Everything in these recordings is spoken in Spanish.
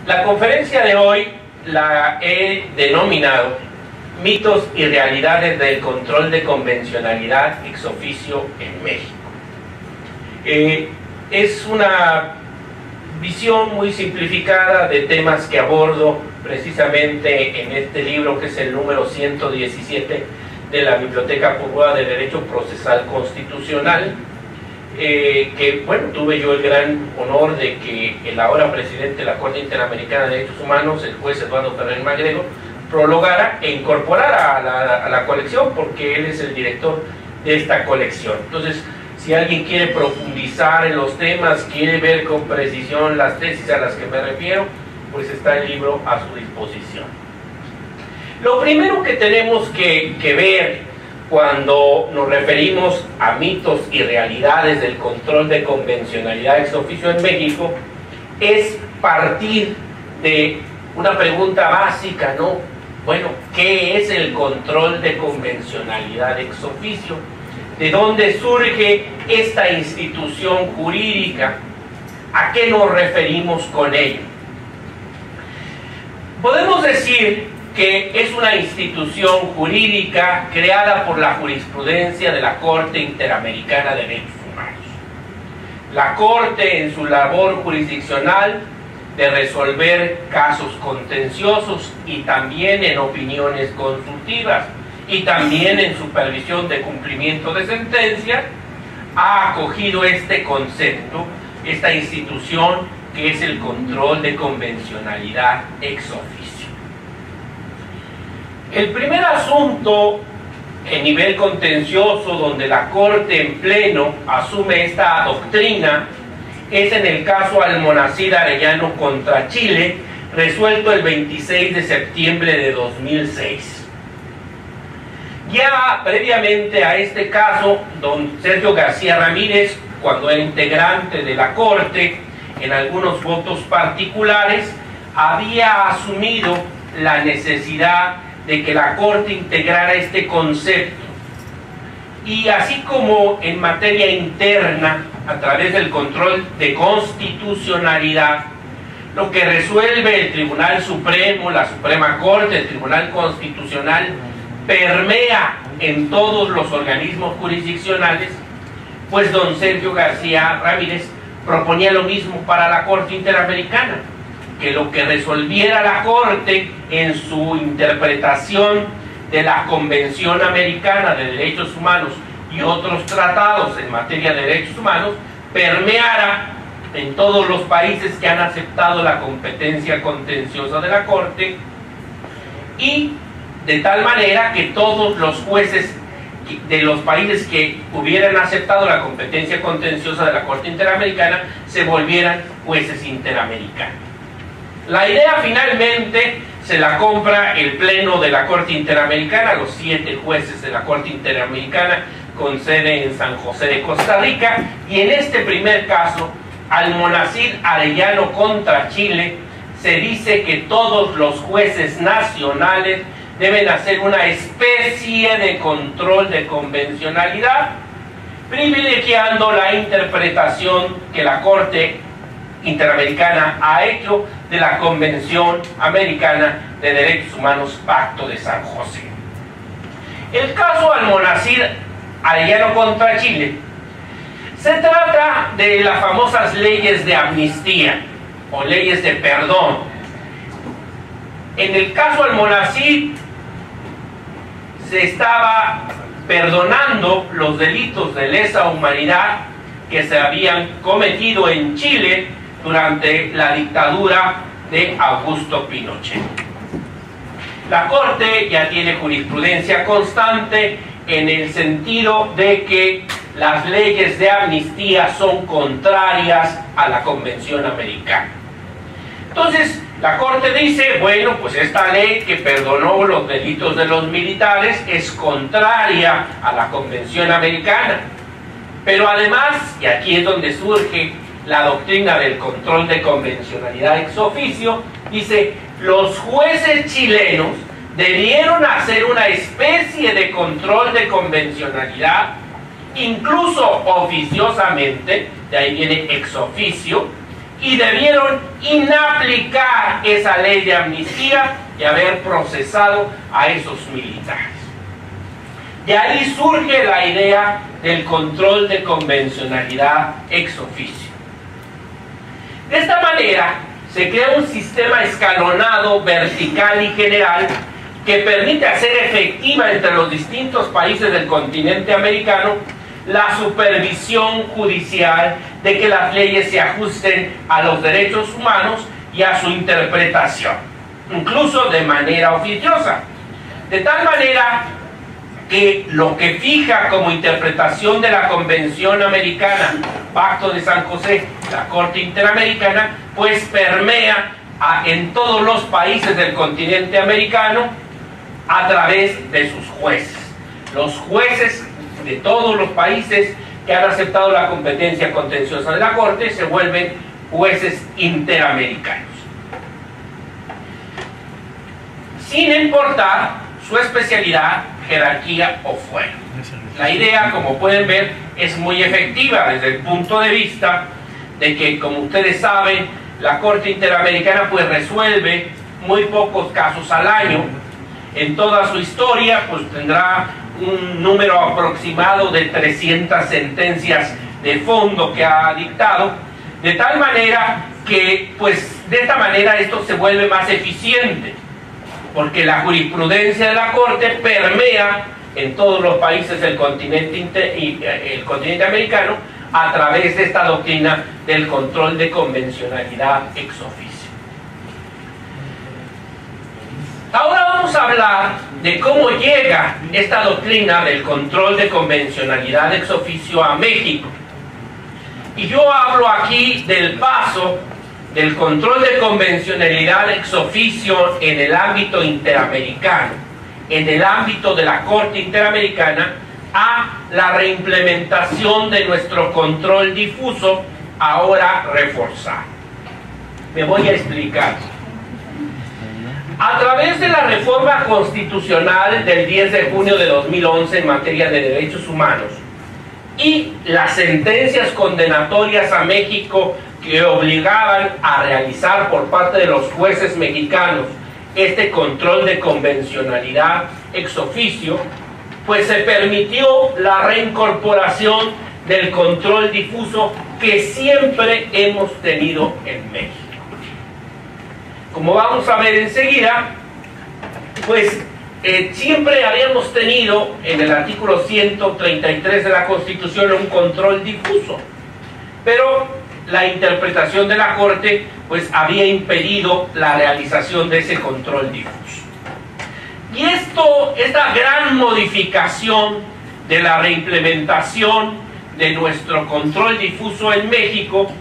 La conferencia de hoy la he denominado Mitos y realidades del control de convencionalidad ex oficio en México. Es una visión muy simplificada de temas que abordo precisamente en este libro, que es el número 117 de la Biblioteca Pública de Derecho Procesal Constitucional, que bueno, tuve yo el gran honor de que el ahora presidente de la Corte Interamericana de Derechos Humanos, el juez Eduardo Ferrer Magredo, prologara e incorporara a la colección, porque él es el director de esta colección. Entonces, si alguien quiere profundizar en los temas, quiere ver con precisión las tesis a las que me refiero, pues está el libro a su disposición. Lo primero que tenemos que ver cuando nos referimos a mitos y realidades del control de convencionalidad ex oficio en México es partir de una pregunta básica, ¿no? Bueno, ¿qué es el control de convencionalidad ex oficio? ¿De dónde surge esta institución jurídica? ¿A qué nos referimos con ello? Podemos decir que es una institución jurídica creada por la jurisprudencia de la Corte Interamericana de Derechos Humanos. La Corte, en su labor jurisdiccional de resolver casos contenciosos y también en opiniones consultivas y también en supervisión de cumplimiento de sentencia, ha acogido este concepto, esta institución que es el control de convencionalidad ex oficio. El primer asunto en nivel contencioso donde la Corte en pleno asume esta doctrina es en el caso Almonacid Arellano contra Chile, resuelto el 26 de septiembre de 2006. Ya previamente a este caso, don Sergio García Ramírez, cuando era integrante de la Corte, en algunos votos particulares, había asumido la necesidad de que la Corte integrara este concepto. Y así como en materia interna, a través del control de constitucionalidad, lo que resuelve el Tribunal Supremo, la Suprema Corte, el Tribunal Constitucional, permea en todos los organismos jurisdiccionales, pues don Sergio García Ramírez proponía lo mismo para la Corte Interamericana, que lo que resolviera la Corte en su interpretación de la Convención Americana de Derechos Humanos y otros tratados en materia de derechos humanos permeara en todos los países que han aceptado la competencia contenciosa de la Corte, y de tal manera que todos los jueces de los países que hubieran aceptado la competencia contenciosa de la Corte Interamericana se volvieran jueces interamericanos. La idea finalmente se la compra el Pleno de la Corte Interamericana, los 7 jueces de la Corte Interamericana con sede en San José de Costa Rica, y en este primer caso, Almonacid Arellano contra Chile, se dice que todos los jueces nacionales deben hacer una especie de control de convencionalidad, privilegiando la interpretación que la Corte Interamericana ha hecho de la Convención Americana de Derechos Humanos, Pacto de San José. El caso Almonacid Arellano contra Chile se trata de las famosas leyes de amnistía o leyes de perdón. En el caso Almonacid se estaba perdonando los delitos de lesa humanidad que se habían cometido en Chile durante la dictadura de Augusto Pinochet. La Corte ya tiene jurisprudencia constante en el sentido de que las leyes de amnistía son contrarias a la Convención Americana. Entonces, la Corte dice, bueno, pues esta ley que perdonó los delitos de los militares es contraria a la Convención Americana. Pero además, y aquí es donde surge la doctrina del control de convencionalidad ex oficio, dice, los jueces chilenos debieron hacer una especie de control de convencionalidad, incluso oficiosamente, de ahí viene ex oficio, y debieron inaplicar esa ley de amnistía y haber procesado a esos militares. De ahí surge la idea del control de convencionalidad ex oficio. De esta manera se crea un sistema escalonado, vertical y general que permite hacer efectiva entre los distintos países del continente americano la supervisión judicial de que las leyes se ajusten a los derechos humanos y a su interpretación, incluso de manera oficiosa. De tal manera que lo que fija como interpretación de la Convención Americana, Pacto de San José, la Corte Interamericana, pues permea en todos los países del continente americano a través de sus jueces. Los jueces de todos los países que han aceptado la competencia contenciosa de la Corte se vuelven jueces interamericanos, sin importar su especialidad, jerarquía o fuero. La idea, como pueden ver, es muy efectiva desde el punto de vista de que, como ustedes saben, la Corte Interamericana pues resuelve muy pocos casos al año. En toda su historia pues tendrá un número aproximado de 300 sentencias de fondo que ha dictado, de tal manera que pues de esta manera esto se vuelve más eficiente, porque la jurisprudencia de la Corte permea en todos los países del continente americano a través de esta doctrina del control de convencionalidad ex oficio. Ahora vamos a hablar de cómo llega esta doctrina del control de convencionalidad ex oficio a México. Y yo hablo aquí del paso del control de convencionalidad ex oficio en el ámbito interamericano, en el ámbito de la Corte Interamericana, a la reimplementación de nuestro control difuso, ahora reforzado. Me voy a explicar. A través de la reforma constitucional del 10 de junio de 2011 en materia de derechos humanos y las sentencias condenatorias a México que obligaban a realizar por parte de los jueces mexicanos este control de convencionalidad ex oficio, pues se permitió la reincorporación del control difuso que siempre hemos tenido en México. Como vamos a ver enseguida, pues siempre habíamos tenido en el artículo 133 de la Constitución un control difuso, pero la interpretación de la Corte pues había impedido la realización de ese control difuso. Y esta gran modificación de la reimplementación de nuestro control difuso en México,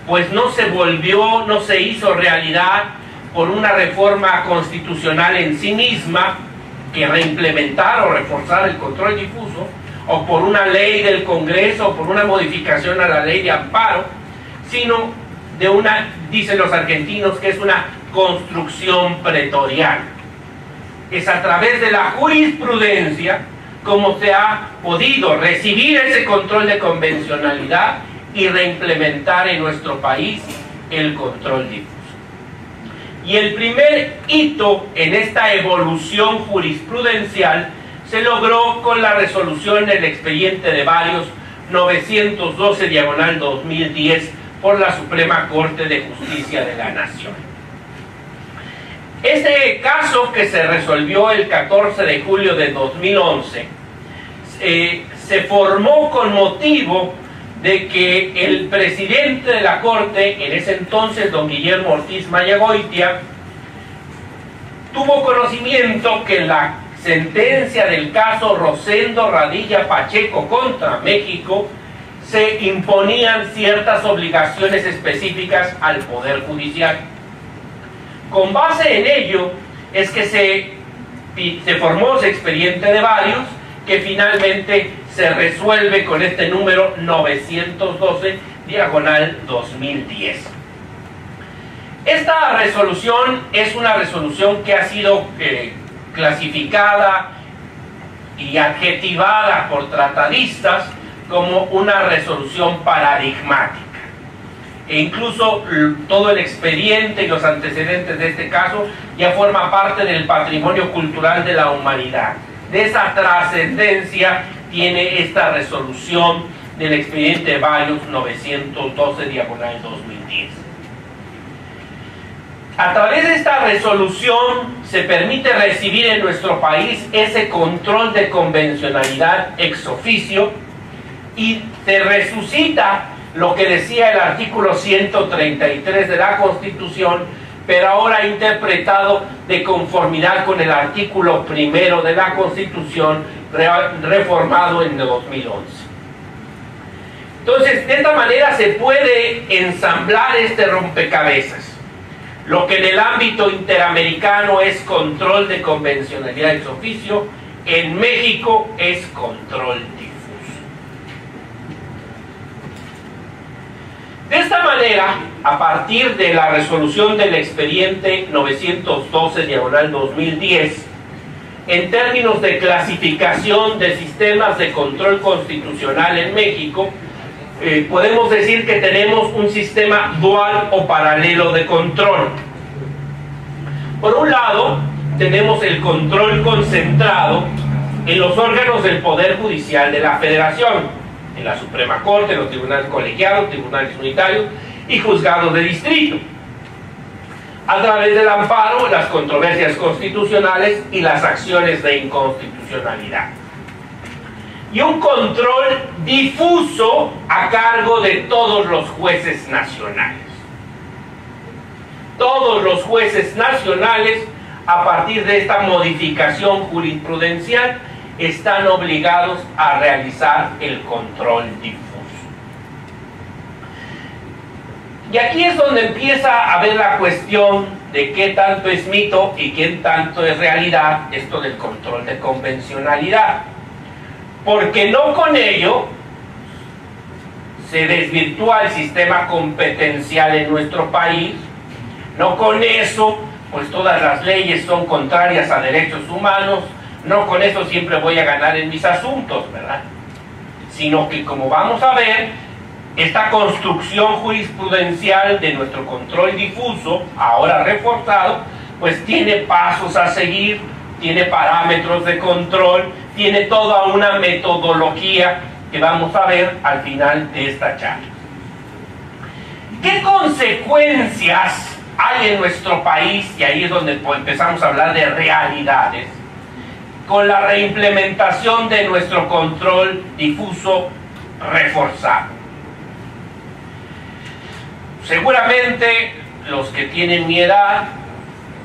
pues no se hizo realidad por una reforma constitucional en sí misma que reimplementar o reforzar el control difuso, o por una ley del Congreso, o por una modificación a la ley de amparo, sino de dicen los argentinos, que es una construcción pretoriana. Es a través de la jurisprudencia como se ha podido recibir ese control de convencionalidad y reimplementar en nuestro país el control difuso. Y el primer hito en esta evolución jurisprudencial se logró con la resolución del expediente de varios 912/2010 por la Suprema Corte de Justicia de la Nación. Este caso, que se resolvió el 14 de julio de 2011, se formó con motivo de que el presidente de la Corte, en ese entonces don Guillermo Ortiz Mayagoitia, tuvo conocimiento que en la sentencia del caso Rosendo Radilla Pacheco contra México se imponían ciertas obligaciones específicas al Poder Judicial. Con base en ello es que se formó ese expediente de varios, que finalmente se resuelve con este número 912/2010. Esta resolución es una resolución que ha sido clasificada y adjetivada por tratadistas como una resolución paradigmática. e incluso todo el expediente y los antecedentes de este caso ya forma parte del patrimonio cultural de la humanidad. De esa trascendencia tiene esta resolución del expediente Varios 912/2010. A través de esta resolución se permite recibir en nuestro país ese control de convencionalidad ex oficio y se resucita lo que decía el artículo 133 de la Constitución, pero ahora interpretado de conformidad con el artículo 1 de la Constitución reformado en el 2011. Entonces, de esta manera se puede ensamblar este rompecabezas. Lo que en el ámbito interamericano es control de convencionalidad ex oficio, en México es control difuso. De esta manera, a partir de la resolución del expediente 912/2010, en términos de clasificación de sistemas de control constitucional en México, podemos decir que tenemos un sistema dual o paralelo de control. Por un lado, tenemos el control concentrado en los órganos del Poder Judicial de la Federación, en la Suprema Corte, en los tribunales colegiados, tribunales unitarios y juzgados de distrito, a través del amparo, las controversias constitucionales y las acciones de inconstitucionalidad. Y un control difuso a cargo de todos los jueces nacionales. Todos los jueces nacionales, a partir de esta modificación jurisprudencial, están obligados a realizar el control difuso. Y aquí es donde empieza a ver la cuestión de qué tanto es mito y qué tanto es realidad esto del control de convencionalidad. Porque no con ello se desvirtúa el sistema competencial en nuestro país, no con eso pues todas las leyes son contrarias a derechos humanos, no con eso siempre voy a ganar en mis asuntos, ¿verdad? Sino que, como vamos a ver, esta construcción jurisprudencial de nuestro control difuso, ahora reforzado, pues tiene pasos a seguir, tiene parámetros de control, tiene toda una metodología que vamos a ver al final de esta charla. ¿Qué consecuencias hay en nuestro país? Y ahí es donde empezamos a hablar de realidades, con la reimplementación de nuestro control difuso reforzado. Seguramente los que tienen mi edad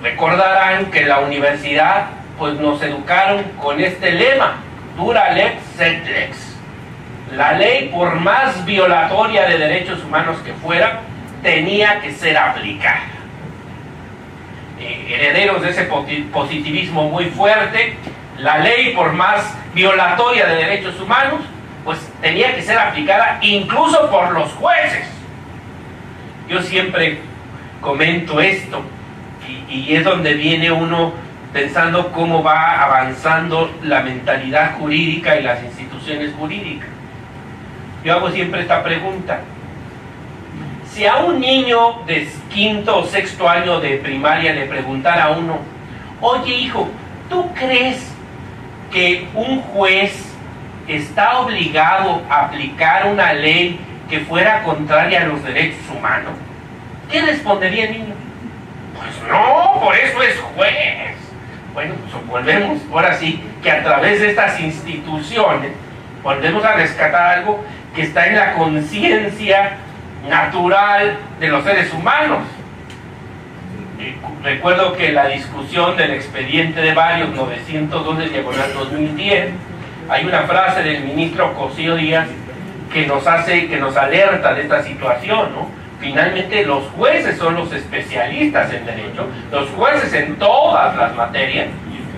recordarán que en la universidad pues nos educaron con este lema: dura lex sed lex. La ley, por más violatoria de derechos humanos que fuera, tenía que ser aplicada. Herederos de ese positivismo muy fuerte, la ley, por más violatoria de derechos humanos, pues tenía que ser aplicada incluso por los jueces. Yo siempre comento esto, y es donde viene uno pensando cómo va avanzando la mentalidad jurídica y las instituciones jurídicas. Yo hago siempre esta pregunta: si a un niño de quinto o sexto año de primaria le preguntara a uno, oye hijo, ¿tú crees que un juez está obligado a aplicar una ley que fuera contraria a los derechos humanos? ¿Qué respondería el niño? Pues no, por eso es juez. Bueno, pues volvemos ahora sí que a través de estas instituciones volvemos a rescatar algo que está en la conciencia natural de los seres humanos. Recuerdo que la discusión del expediente de Varios 912/2010, hay una frase del ministro Cosío Díaz que nos alerta de esta situación, ¿no? Finalmente los jueces son los especialistas en derecho, los jueces en todas las materias,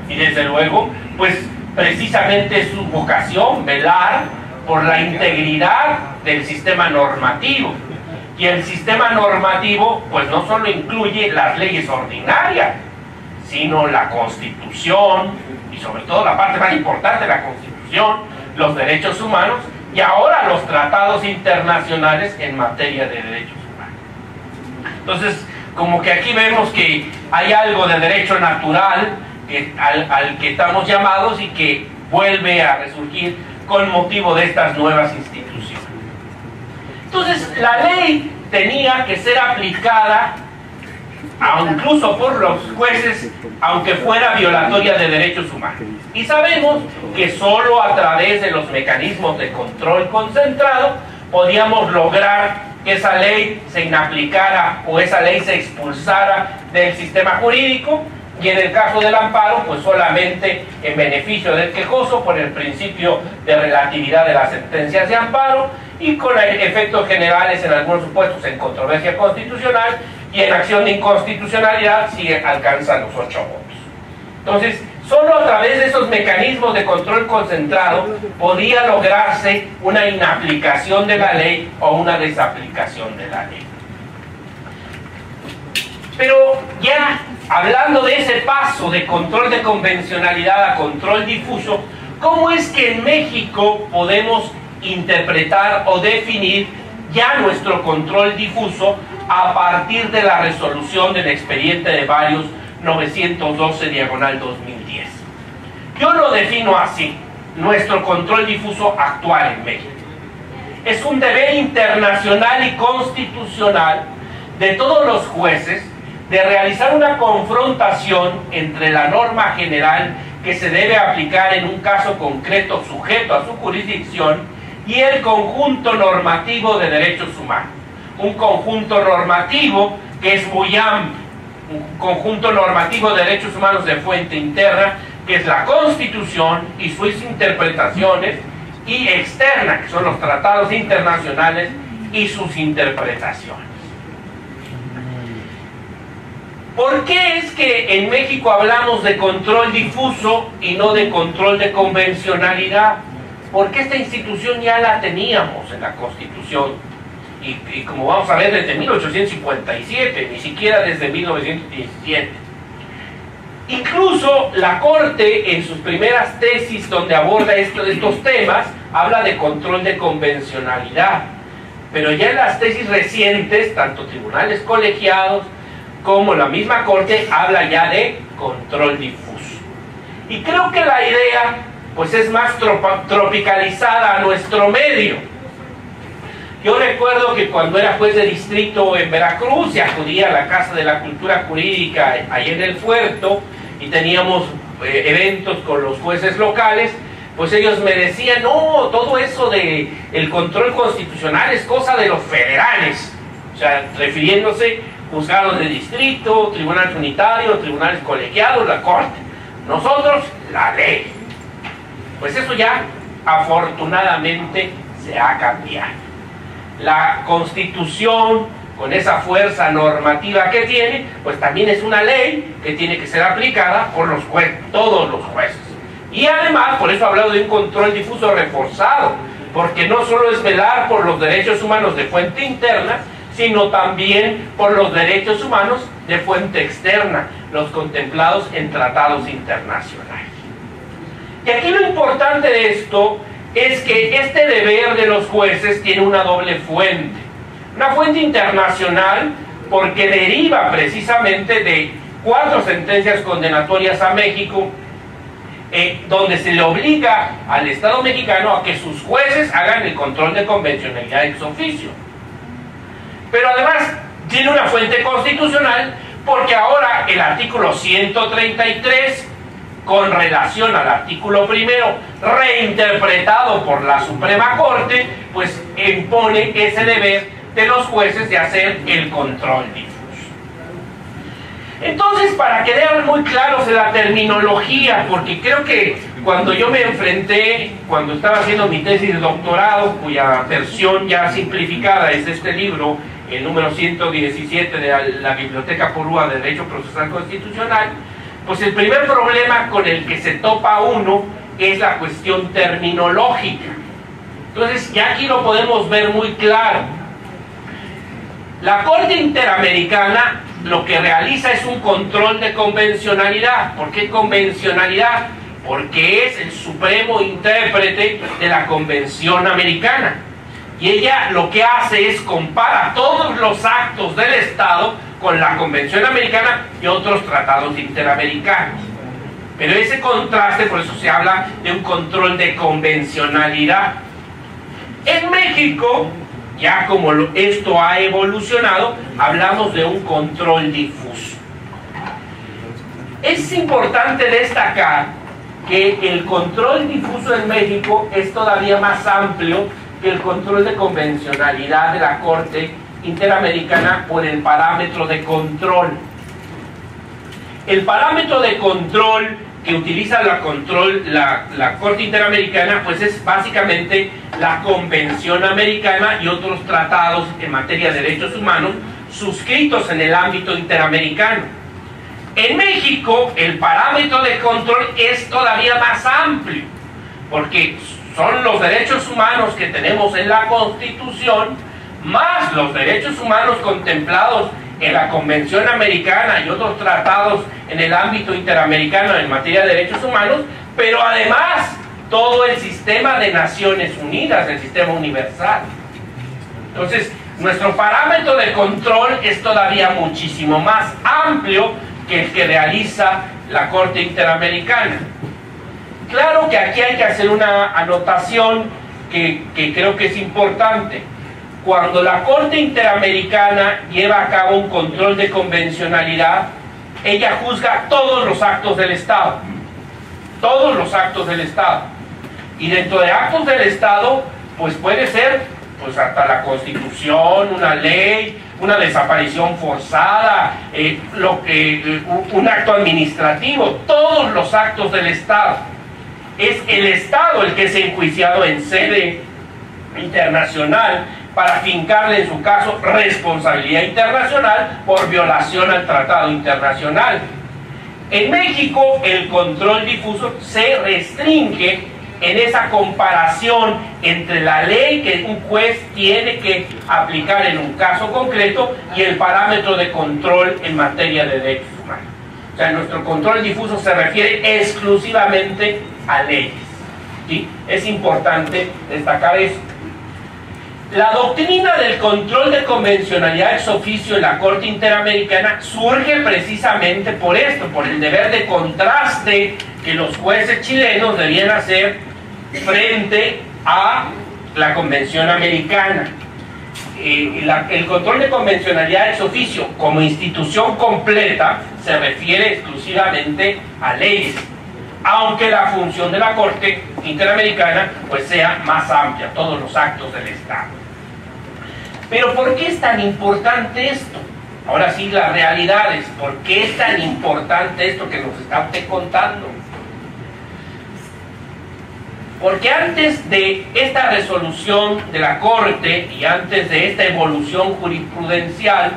y desde luego, pues precisamente es su vocación velar por la integridad del sistema normativo. Y el sistema normativo pues no solo incluye las leyes ordinarias, sino la Constitución, y sobre todo la parte más importante de la Constitución, los derechos humanos, y ahora los tratados internacionales en materia de derechos humanos. Entonces, como que aquí vemos que hay algo de derecho natural al que estamos llamados y que vuelve a resurgir con motivo de estas nuevas instituciones. Entonces, la ley tenía que ser aplicada incluso por los jueces, aunque fuera violatoria de derechos humanos. Y sabemos que solo a través de los mecanismos de control concentrado podíamos lograr que esa ley se inaplicara o esa ley se expulsara del sistema jurídico, y en el caso del amparo, pues solamente en beneficio del quejoso por el principio de relatividad de las sentencias de amparo y con efectos generales en algunos supuestos en controversia constitucional y en acción de inconstitucionalidad si alcanzan los 8 votos. Entonces, solo a través de esos mecanismos de control concentrado podía lograrse una inaplicación de la ley o una desaplicación de la ley. Pero ya hablando de ese paso de control de convencionalidad a control difuso, ¿cómo es que en México podemos interpretar o definir ya nuestro control difuso a partir de la resolución del expediente de varios 912/2010? Yo lo defino así: nuestro control difuso actual en México es un deber internacional y constitucional de todos los jueces de realizar una confrontación entre la norma general que se debe aplicar en un caso concreto sujeto a su jurisdicción y el conjunto normativo de derechos humanos. Un conjunto normativo que es muy amplio, un conjunto normativo de derechos humanos de fuente interna, que es la Constitución y sus interpretaciones, y externa, que son los tratados internacionales y sus interpretaciones. ¿Por qué es que en México hablamos de control difuso y no de control de convencionalidad? Porque esta institución ya la teníamos en la Constitución y como vamos a ver desde 1857, ni siquiera desde 1917. Incluso la Corte en sus primeras tesis donde aborda estos temas habla de control de convencionalidad, pero ya en las tesis recientes, tanto tribunales colegiados como la misma Corte habla ya de control difuso. Y creo que la idea pues es más tropicalizada a nuestro medio. Yo recuerdo que cuando era juez de distrito en Veracruz, se acudía a la Casa de la Cultura Jurídica ahí en el Puerto y teníamos eventos con los jueces locales, pues ellos me decían: no, todo eso de el control constitucional es cosa de los federales, o sea, refiriéndose juzgados de distrito, tribunales unitarios, tribunales colegiados, la Corte. Nosotros, la ley. Pues eso ya, afortunadamente, se ha cambiado. La Constitución, con esa fuerza normativa que tiene, pues también es una ley que tiene que ser aplicada por los jueces, todos los jueces. Y además, por eso he hablado de un control difuso reforzado, porque no solo es velar por los derechos humanos de fuente interna, sino también por los derechos humanos de fuente externa, los contemplados en tratados internacionales. Y aquí lo importante de esto es que este deber de los jueces tiene una doble fuente. Una fuente internacional porque deriva precisamente de 4 sentencias condenatorias a México, donde se le obliga al Estado mexicano a que sus jueces hagan el control de convencionalidad ex oficio. Pero además tiene una fuente constitucional porque ahora el artículo 133, con relación al artículo primero, reinterpretado por la Suprema Corte, pues impone ese deber de los jueces de hacer el control difuso. Entonces, para quedar muy claros en la terminología, porque creo que cuando yo me enfrenté, cuando estaba haciendo mi tesis de doctorado, cuya versión ya simplificada es de este libro, el número 117 de la Biblioteca Porúa de Derecho Procesal Constitucional, pues el primer problema con el que se topa uno es la cuestión terminológica. Entonces, ya aquí lo podemos ver muy claro. La Corte Interamericana lo que realiza es un control de convencionalidad. ¿Por qué convencionalidad? Porque es el supremo intérprete de la Convención Americana. Y ella lo que hace es compara todos los actos del Estado con la Convención Americana y otros tratados interamericanos. Pero ese contraste, por eso se habla de un control de convencionalidad. En México, ya como esto ha evolucionado, hablamos de un control difuso. Es importante destacar que el control difuso en México es todavía más amplio que el control de convencionalidad de la Corte Interamericana por el parámetro de control. El parámetro de control que utiliza la Corte Interamericana pues es básicamente la Convención Americana y otros tratados en materia de derechos humanos suscritos en el ámbito interamericano. En México el parámetro de control es todavía más amplio, porque son los derechos humanos que tenemos en la Constitución, más los derechos humanos contemplados en la Convención Americana y otros tratados en el ámbito interamericano en materia de derechos humanos, pero además todo el sistema de Naciones Unidas, el sistema universal. Entonces, nuestro parámetro de control es todavía muchísimo más amplio que el que realiza la Corte Interamericana. Claro que aquí hay que hacer una anotación que creo que es importante. Cuando la Corte Interamericana lleva a cabo un control de convencionalidad, ella juzga todos los actos del Estado. Todos los actos del Estado. Y dentro de actos del Estado, pues puede ser pues hasta la Constitución, una ley, una desaparición forzada, un acto administrativo, todos los actos del Estado. Es el Estado el que es enjuiciado en sede internacional para fincarle en su caso responsabilidad internacional por violación al tratado internacional. En México el control difuso se restringe en esa comparación entre la ley que un juez tiene que aplicar en un caso concreto y el parámetro de control en materia de derechos humanos. O sea, nuestro control difuso se refiere exclusivamente a leyes. ¿Sí? Es importante destacar eso. La doctrina del control de convencionalidad ex oficio en la Corte Interamericana surge precisamente por esto, por el deber de contraste que los jueces chilenos debían hacer frente a la Convención Americana. El control de convencionalidad ex oficio como institución completa se refiere exclusivamente a leyes, aunque la función de la Corte Interamericana pues sea más amplia, todos los actos del Estado. Pero ¿por qué es tan importante esto? Ahora sí, las realidades. ¿Por qué es tan importante esto que nos está usted contando? Porque antes de esta resolución de la Corte y antes de esta evolución jurisprudencial,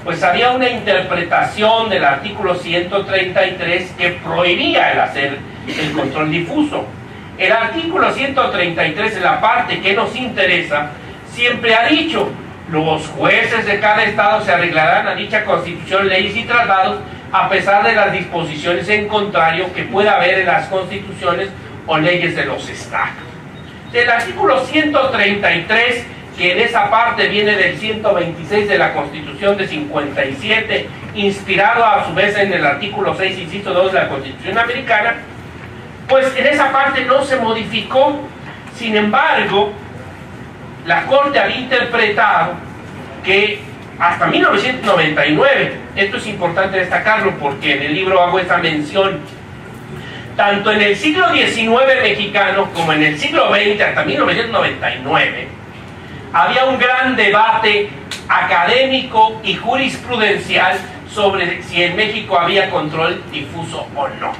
pues había una interpretación del artículo 133 que prohibía el hacer el control difuso. El artículo 133, en la parte que nos interesa, siempre ha dicho: los jueces de cada estado se arreglarán a dicha constitución, leyes y tratados, a pesar de las disposiciones en contrario que pueda haber en las constituciones o leyes de los estados. El artículo 133, que en esa parte viene del 126 de la Constitución de 57, inspirado a su vez en el artículo 6, inciso 2 de la Constitución Americana, pues en esa parte no se modificó. Sin embargo, la Corte había interpretado que hasta 1999, esto es importante destacarlo porque en el libro hago esa mención, tanto en el siglo XIX mexicano como en el siglo XX, hasta 1999, había un gran debate académico y jurisprudencial sobre si en México había control difuso o no.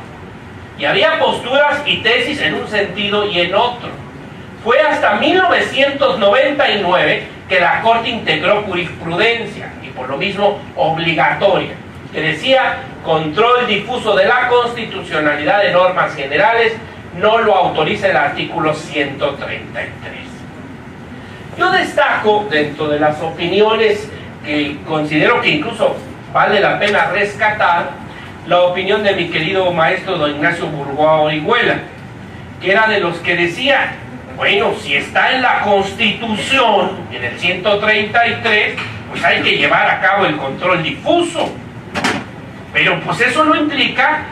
Y había posturas y tesis en un sentido y en otro. Fue hasta 1999 que la Corte integró jurisprudencia, y por lo mismo obligatoria, que decía: control difuso de la constitucionalidad de normas generales no lo autoriza el artículo 133. Yo destaco, dentro de las opiniones que considero que incluso vale la pena rescatar, la opinión de mi querido maestro don Ignacio Burgoa Orihuela, que era de los que decía: Bueno, si está en la Constitución, en el 133, pues hay que llevar a cabo el control difuso. Pero pues eso no implica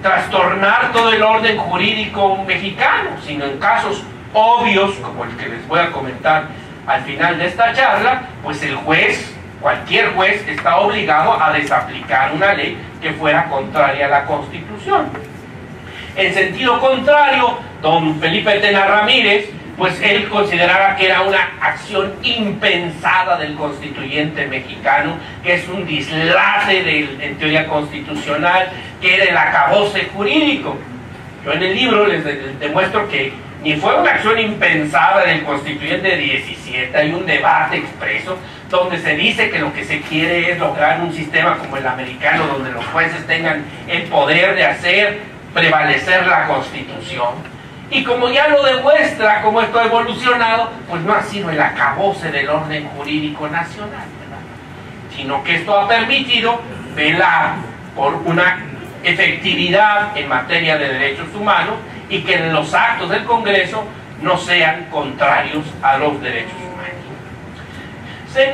trastornar todo el orden jurídico mexicano, sino en casos obvios, como el que les voy a comentar al final de esta charla, pues el juez, cualquier juez, está obligado a desaplicar una ley que fuera contraria a la Constitución. En sentido contrario, don Felipe Tena Ramírez, pues él consideraba que era una acción impensada del constituyente mexicano, que es un dislate en teoría constitucional, que era el acabose jurídico. Yo en el libro les demuestro que ni fue una acción impensada del constituyente 17, hay un debate expreso donde se dice que lo que se quiere es lograr un sistema como el americano, donde los jueces tengan el poder de hacer prevalecer la Constitución. Y como ya lo demuestra cómo esto ha evolucionado, pues no ha sido el acabose del orden jurídico nacional, ¿verdad? Sino que esto ha permitido velar por una efectividad en materia de derechos humanos y que los actos del Congreso no sean contrarios a los derechos humanos. Se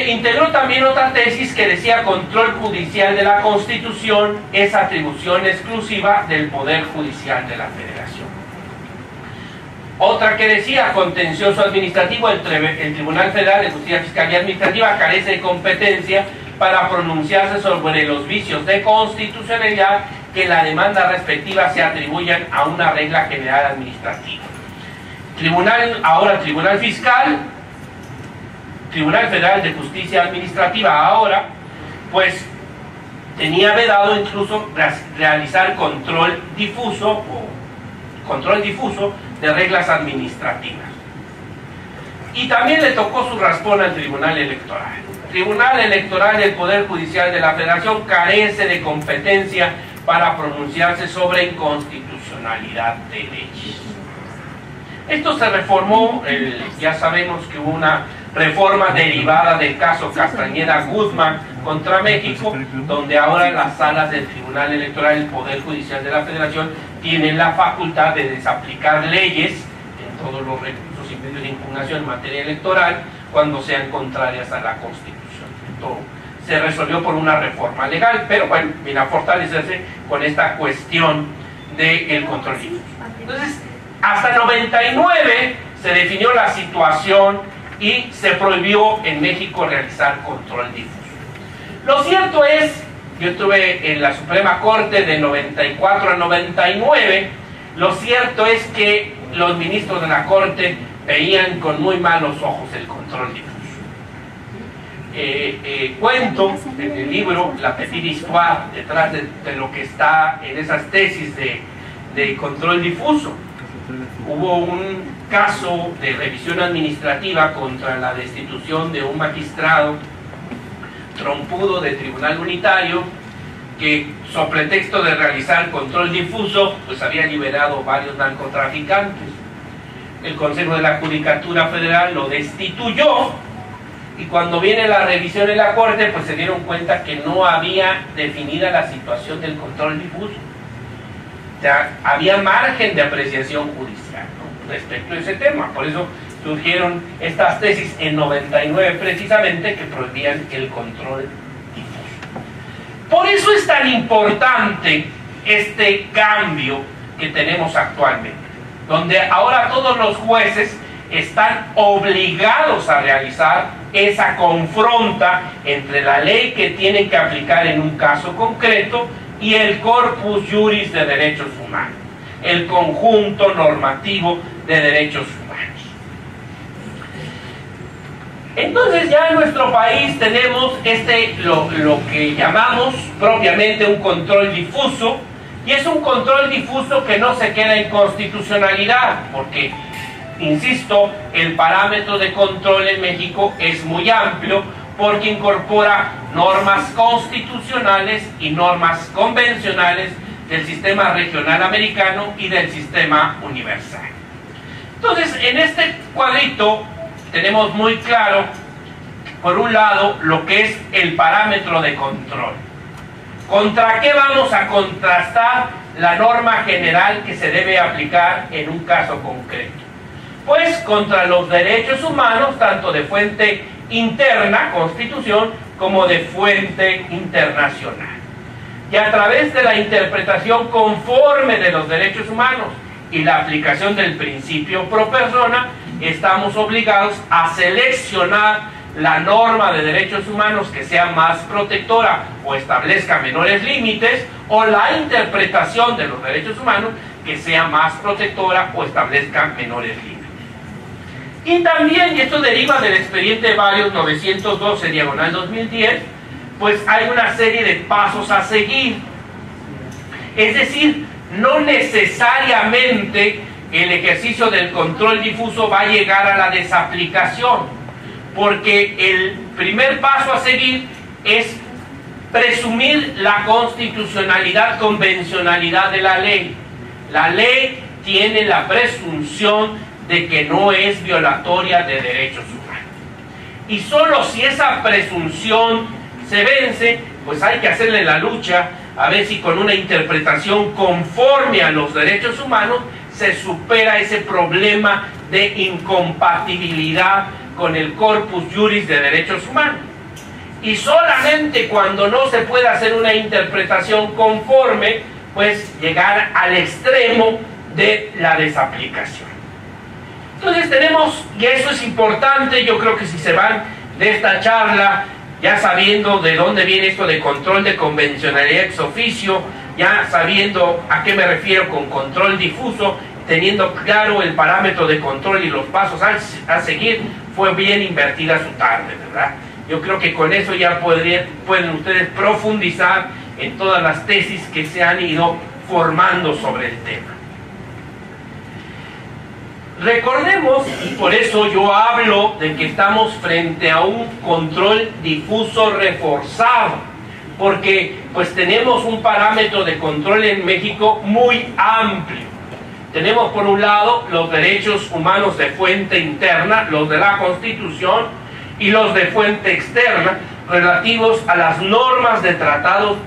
integró también otra tesis que decía: control judicial de la Constitución es atribución exclusiva del Poder Judicial de la Federación. Otra que decía: contencioso administrativo, el Tribunal Federal de Justicia Fiscal y Administrativa carece de competencia para pronunciarse sobre los vicios de constitucionalidad que en la demanda respectiva se atribuyan a una regla general administrativa. Tribunal Fiscal, Tribunal Federal de Justicia Administrativa ahora, pues tenía vedado incluso realizar control difuso de reglas administrativas. Y también le tocó su raspón al Tribunal Electoral. El Tribunal Electoral del Poder Judicial de la Federación carece de competencia para pronunciarse sobre inconstitucionalidad de leyes. Esto se reformó, ya sabemos que hubo una reforma derivada del caso Castañeda Guzmán contra México, donde ahora las salas del Tribunal Electoral del Poder Judicial de la Federación tienen la facultad de desaplicar leyes en todos los recursos y medios de impugnación en materia electoral cuando sean contrarias a la Constitución. Esto se resolvió por una reforma legal, pero bueno, viene a fortalecerse con esta cuestión del control difuso. Entonces, hasta el 99 se definió la situación y se prohibió en México realizar control difuso. Lo cierto es, yo estuve en la Suprema Corte de 94 a 99, lo cierto es que los ministros de la Corte veían con muy malos ojos el control difuso. Cuento en el libro la petite histoire detrás de lo que está en esas tesis de control difuso. Hubo un caso de revisión administrativa contra la destitución de un magistrado trompudo de tribunal unitario que, sobre pretexto de realizar control difuso, pues había liberado varios narcotraficantes. El Consejo de la Judicatura Federal lo destituyó y cuando viene la revisión en la Corte, pues se dieron cuenta que no había definida la situación del control difuso. O sea, había margen de apreciación judicial, ¿no?, respecto a ese tema. Por eso surgieron estas tesis en 99 precisamente que prohibían el control difuso. Por eso es tan importante este cambio que tenemos actualmente, donde ahora todos los jueces están obligados a realizar esa confronta entre la ley que tienen que aplicar en un caso concreto y el corpus juris de derechos humanos, el conjunto normativo de derechos humanos. Entonces ya en nuestro país tenemos lo que llamamos propiamente un control difuso, y es un control difuso que no se queda en constitucionalidad, porque, insisto, el parámetro de control en México es muy amplio, porque incorpora normas constitucionales y normas convencionales del sistema regional americano y del sistema universal. Entonces, en este cuadrito tenemos muy claro, por un lado, lo que es el parámetro de control. ¿Contra qué vamos a contrastar la norma general que se debe aplicar en un caso concreto? pues contra los derechos humanos, tanto de fuente interna, Constitución, como de fuente internacional. Y a través de la interpretación conforme de los derechos humanos y la aplicación del principio pro persona, estamos obligados a seleccionar la norma de derechos humanos que sea más protectora o establezca menores límites, o la interpretación de los derechos humanos que sea más protectora o establezca menores límites. Y también, y esto deriva del expediente Varios 912/2010, pues hay una serie de pasos a seguir. Es decir, no necesariamente el ejercicio del control difuso va a llegar a la desaplicación, porque el primer paso a seguir es presumir la constitucionalidad, convencionalidad de la ley. La ley tiene la presunción de que no es violatoria de derechos humanos. Y solo si esa presunción se vence, pues hay que hacerle la lucha a ver si con una interpretación conforme a los derechos humanos se supera ese problema de incompatibilidad con el corpus juris de derechos humanos. Y solamente cuando no se puede hacer una interpretación conforme, pues llegar al extremo de la desaplicación. Entonces tenemos, y eso es importante, yo creo que si se van de esta charla ya sabiendo de dónde viene esto de control de convencionalidad ex oficio, ya sabiendo a qué me refiero con control difuso, teniendo claro el parámetro de control y los pasos a seguir, fue bien invertida su tarde, ¿verdad? Yo creo que con eso ya pueden ustedes profundizar en todas las tesis que se han ido formando sobre el tema. Recordemos, y por eso yo hablo de que estamos frente a un control difuso reforzado, porque pues tenemos un parámetro de control en México muy amplio. Tenemos por un lado los derechos humanos de fuente interna, los de la Constitución, y los de fuente externa, relativos a las normas de tratados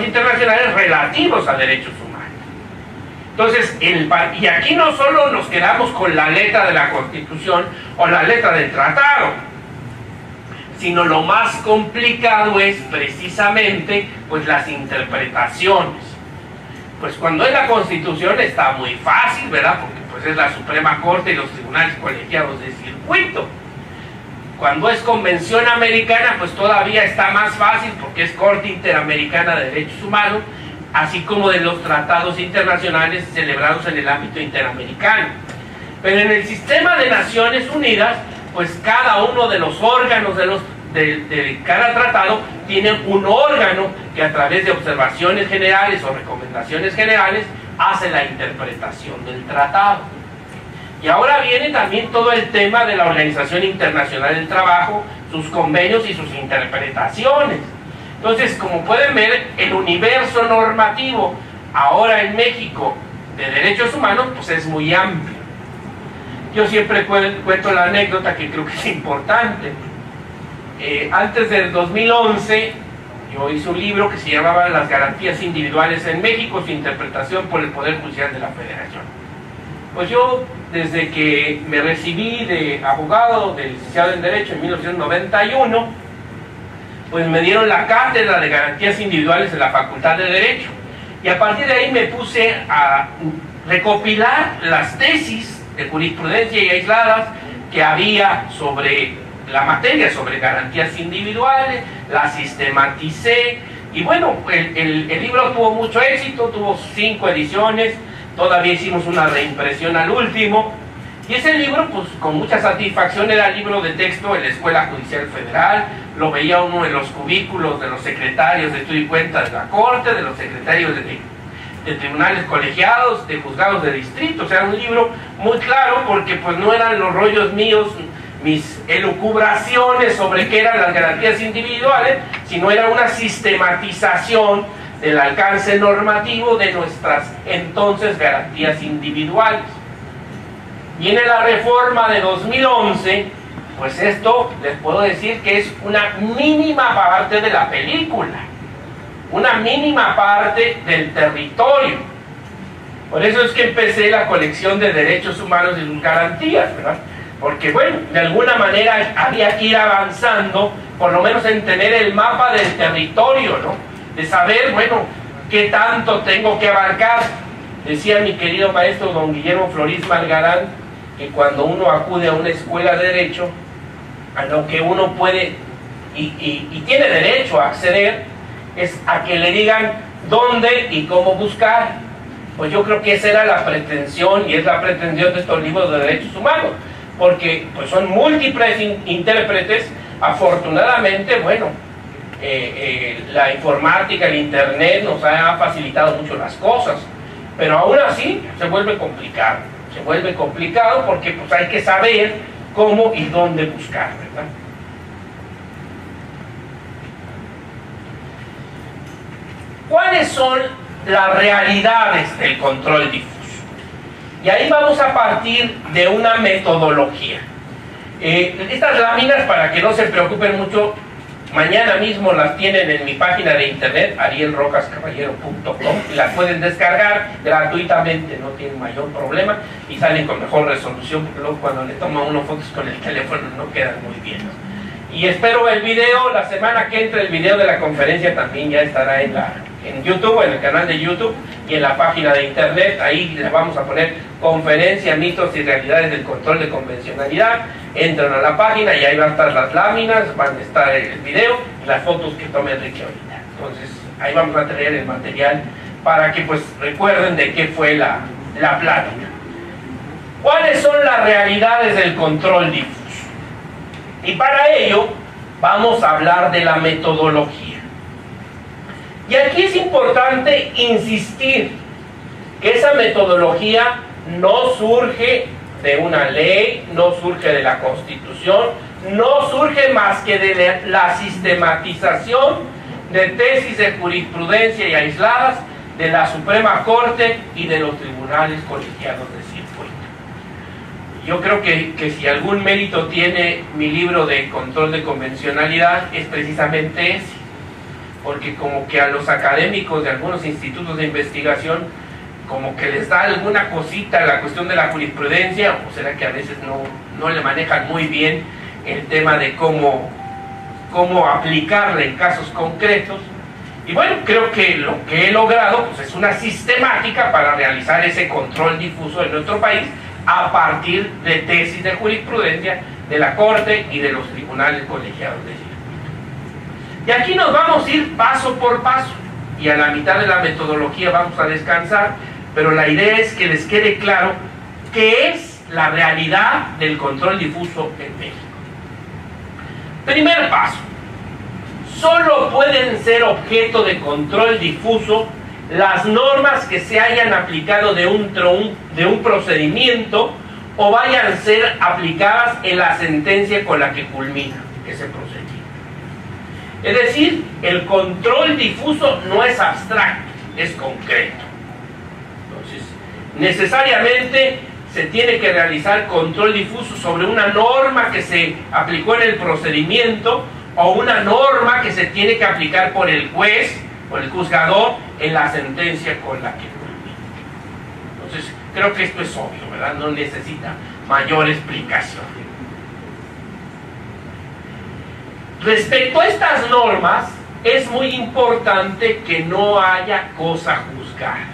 internacionales relativos a derechos humanos. Entonces, y aquí no solo nos quedamos con la letra de la Constitución o la letra del tratado, sino lo más complicado es precisamente pues las interpretaciones. Pues cuando es la Constitución está muy fácil, ¿verdad? Porque pues es la Suprema Corte y los tribunales colegiados de circuito. Cuando es Convención Americana, pues todavía está más fácil porque es Corte Interamericana de Derechos Humanos, así como de los tratados internacionales celebrados en el ámbito interamericano. Pero en el sistema de Naciones Unidas, pues cada uno de los órganos de cada tratado tiene un órgano que a través de observaciones generales o recomendaciones generales hace la interpretación del tratado. Y ahora viene también todo el tema de la Organización Internacional del Trabajo, sus convenios y sus interpretaciones. Entonces, como pueden ver, el universo normativo ahora en México de derechos humanos pues es muy amplio. Yo siempre cuento la anécdota que creo que es importante. Antes del 2011 yo hice un libro que se llamaba Las garantías individuales en México, su interpretación por el Poder Judicial de la Federación. Pues yo, desde que me recibí de abogado, de licenciado en Derecho en 1991, pues me dieron la cátedra de garantías individuales en la Facultad de Derecho. Y a partir de ahí me puse a recopilar las tesis de jurisprudencia y aisladas que había sobre la materia, sobre garantías individuales, las sistematicé. Y bueno, el libro tuvo mucho éxito, tuvo 5 ediciones, todavía hicimos una reimpresión al último. Y ese libro, pues con mucha satisfacción, era libro de texto en la Escuela Judicial Federal. Lo veía uno en los cubículos de los secretarios de estudio y cuenta de la Corte, de los secretarios de tribunales colegiados, de juzgados de distrito. O sea, un libro muy claro, porque pues no eran los rollos míos, mis elucubraciones sobre qué eran las garantías individuales, sino era una sistematización del alcance normativo de nuestras entonces garantías individuales. Viene la reforma de 2011, pues esto les puedo decir que es una mínima parte de la película, una mínima parte del territorio. Por eso es que empecé la colección de derechos humanos y sus garantías, ¿verdad? Porque, bueno, de alguna manera había que ir avanzando, por lo menos en tener el mapa del territorio, ¿no? De saber, bueno, qué tanto tengo que abarcar. Decía mi querido maestro don Guillermo Florís Malgarán, que cuando uno acude a una escuela de derecho, a lo que uno puede y tiene derecho a acceder, es a que le digan dónde y cómo buscar. Pues yo creo que esa era la pretensión, y es la pretensión de estos libros de derechos humanos, porque pues son múltiples intérpretes. Afortunadamente, bueno, la informática, el internet nos ha facilitado mucho las cosas, pero aún así se vuelve complicado porque pues hay que saber cómo y dónde buscar, ¿verdad? ¿Cuáles son las realidades del control difuso? Y ahí vamos a partir de una metodología. Estas láminas, para que no se preocupen mucho, mañana mismo las tienen en mi página de internet, arielrocascaballero.com, y las pueden descargar gratuitamente, no tienen mayor problema, y salen con mejor resolución, porque luego cuando le toma uno fotos con el teléfono no quedan muy bien. Y espero el video, la semana que entre el video de la conferencia también ya estará en YouTube, en el canal de YouTube y en la página de internet. Ahí le vamos a poner conferencia, mitos y realidades del control de convencionalidad. Entran a la página y ahí van a estar las láminas, van a estar el video y las fotos que tome Enrique ahorita. Entonces ahí vamos a tener el material para que pues recuerden de qué fue la plática. ¿Cuáles son las realidades del control difuso? Y para ello vamos a hablar de la metodología. Y aquí es importante insistir que esa metodología no surge de una ley, no surge de la Constitución, no surge más que de la sistematización de tesis de jurisprudencia y aisladas de la Suprema Corte y de los tribunales colegiados de circuito. Yo creo que si algún mérito tiene mi libro de control de convencionalidad es precisamente ese, porque como que a los académicos de algunos institutos de investigación como que les da alguna cosita la cuestión de la jurisprudencia, o será que a veces no le manejan muy bien el tema de cómo aplicarla en casos concretos. Y bueno, creo que lo que he logrado pues es una sistemática para realizar ese control difuso en nuestro país a partir de tesis de jurisprudencia de la Corte y de los tribunales colegiados de circuito. Y aquí nos vamos a ir paso por paso, y a la mitad de la metodología vamos a descansar, pero la idea es que les quede claro qué es la realidad del control difuso en México. Primer paso: solo pueden ser objeto de control difuso las normas que se hayan aplicado de un procedimiento o vayan a ser aplicadas en la sentencia con la que culmina ese procedimiento. Es decir, el control difuso no es abstracto, es concreto. Entonces, necesariamente se tiene que realizar control difuso sobre una norma que se aplicó en el procedimiento o una norma que se tiene que aplicar por el juez, por el juzgador, en la sentencia con la que culmina. Entonces, creo que esto es obvio, ¿verdad? No necesita mayor explicación. Respecto a estas normas, es muy importante que no haya cosa juzgada.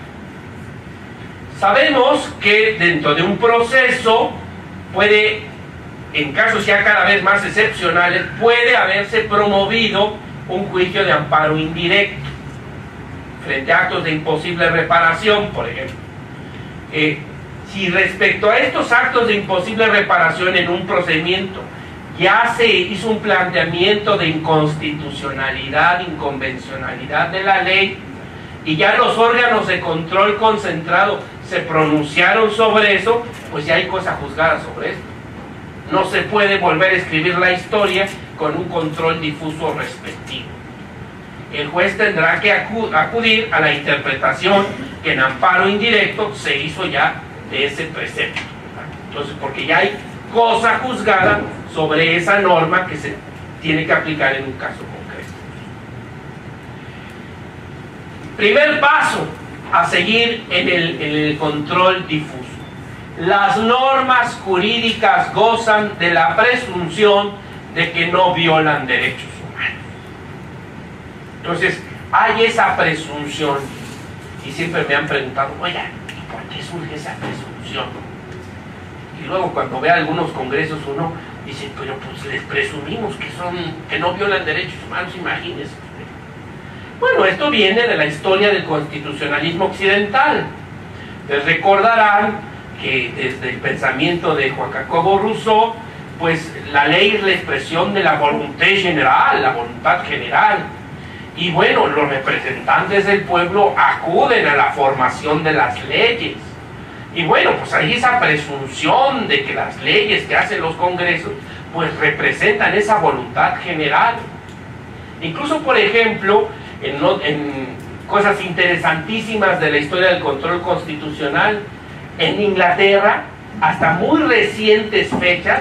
Sabemos que dentro de un proceso puede, en casos ya cada vez más excepcionales, puede haberse promovido un juicio de amparo indirecto frente a actos de imposible reparación, por ejemplo. Si respecto a estos actos de imposible reparación en un procedimiento ya se hizo un planteamiento de inconstitucionalidad, inconvencionalidad de la ley, y ya los órganos de control concentrado se pronunciaron sobre eso, pues ya hay cosa juzgada sobre esto. No se puede volver a escribir la historia con un control difuso respectivo. El juez tendrá que acudir a la interpretación que en amparo indirecto se hizo ya de ese precepto. Entonces, porque ya hay cosa juzgada sobre esa norma que se tiene que aplicar en un caso concreto. Primer paso: a seguir en el control difuso. Las normas jurídicas gozan de la presunción de que no violan derechos humanos. Entonces, hay esa presunción. Y siempre me han preguntado, oiga, ¿y por qué surge esa presunción? Y luego cuando ve algunos congresos uno dice, pero pues les presumimos que no violan derechos humanos, imagínense. Bueno, esto viene de la historia del constitucionalismo occidental. Les recordarán que desde el pensamiento de Juan Jacobo Rousseau, pues la ley es la expresión de la volonté general, la voluntad general. Y bueno, los representantes del pueblo acuden a la formación de las leyes. Y bueno, pues hay esa presunción de que las leyes que hacen los congresos, pues representan esa voluntad general. Incluso, por ejemplo, en cosas interesantísimas de la historia del control constitucional, en Inglaterra, hasta muy recientes fechas,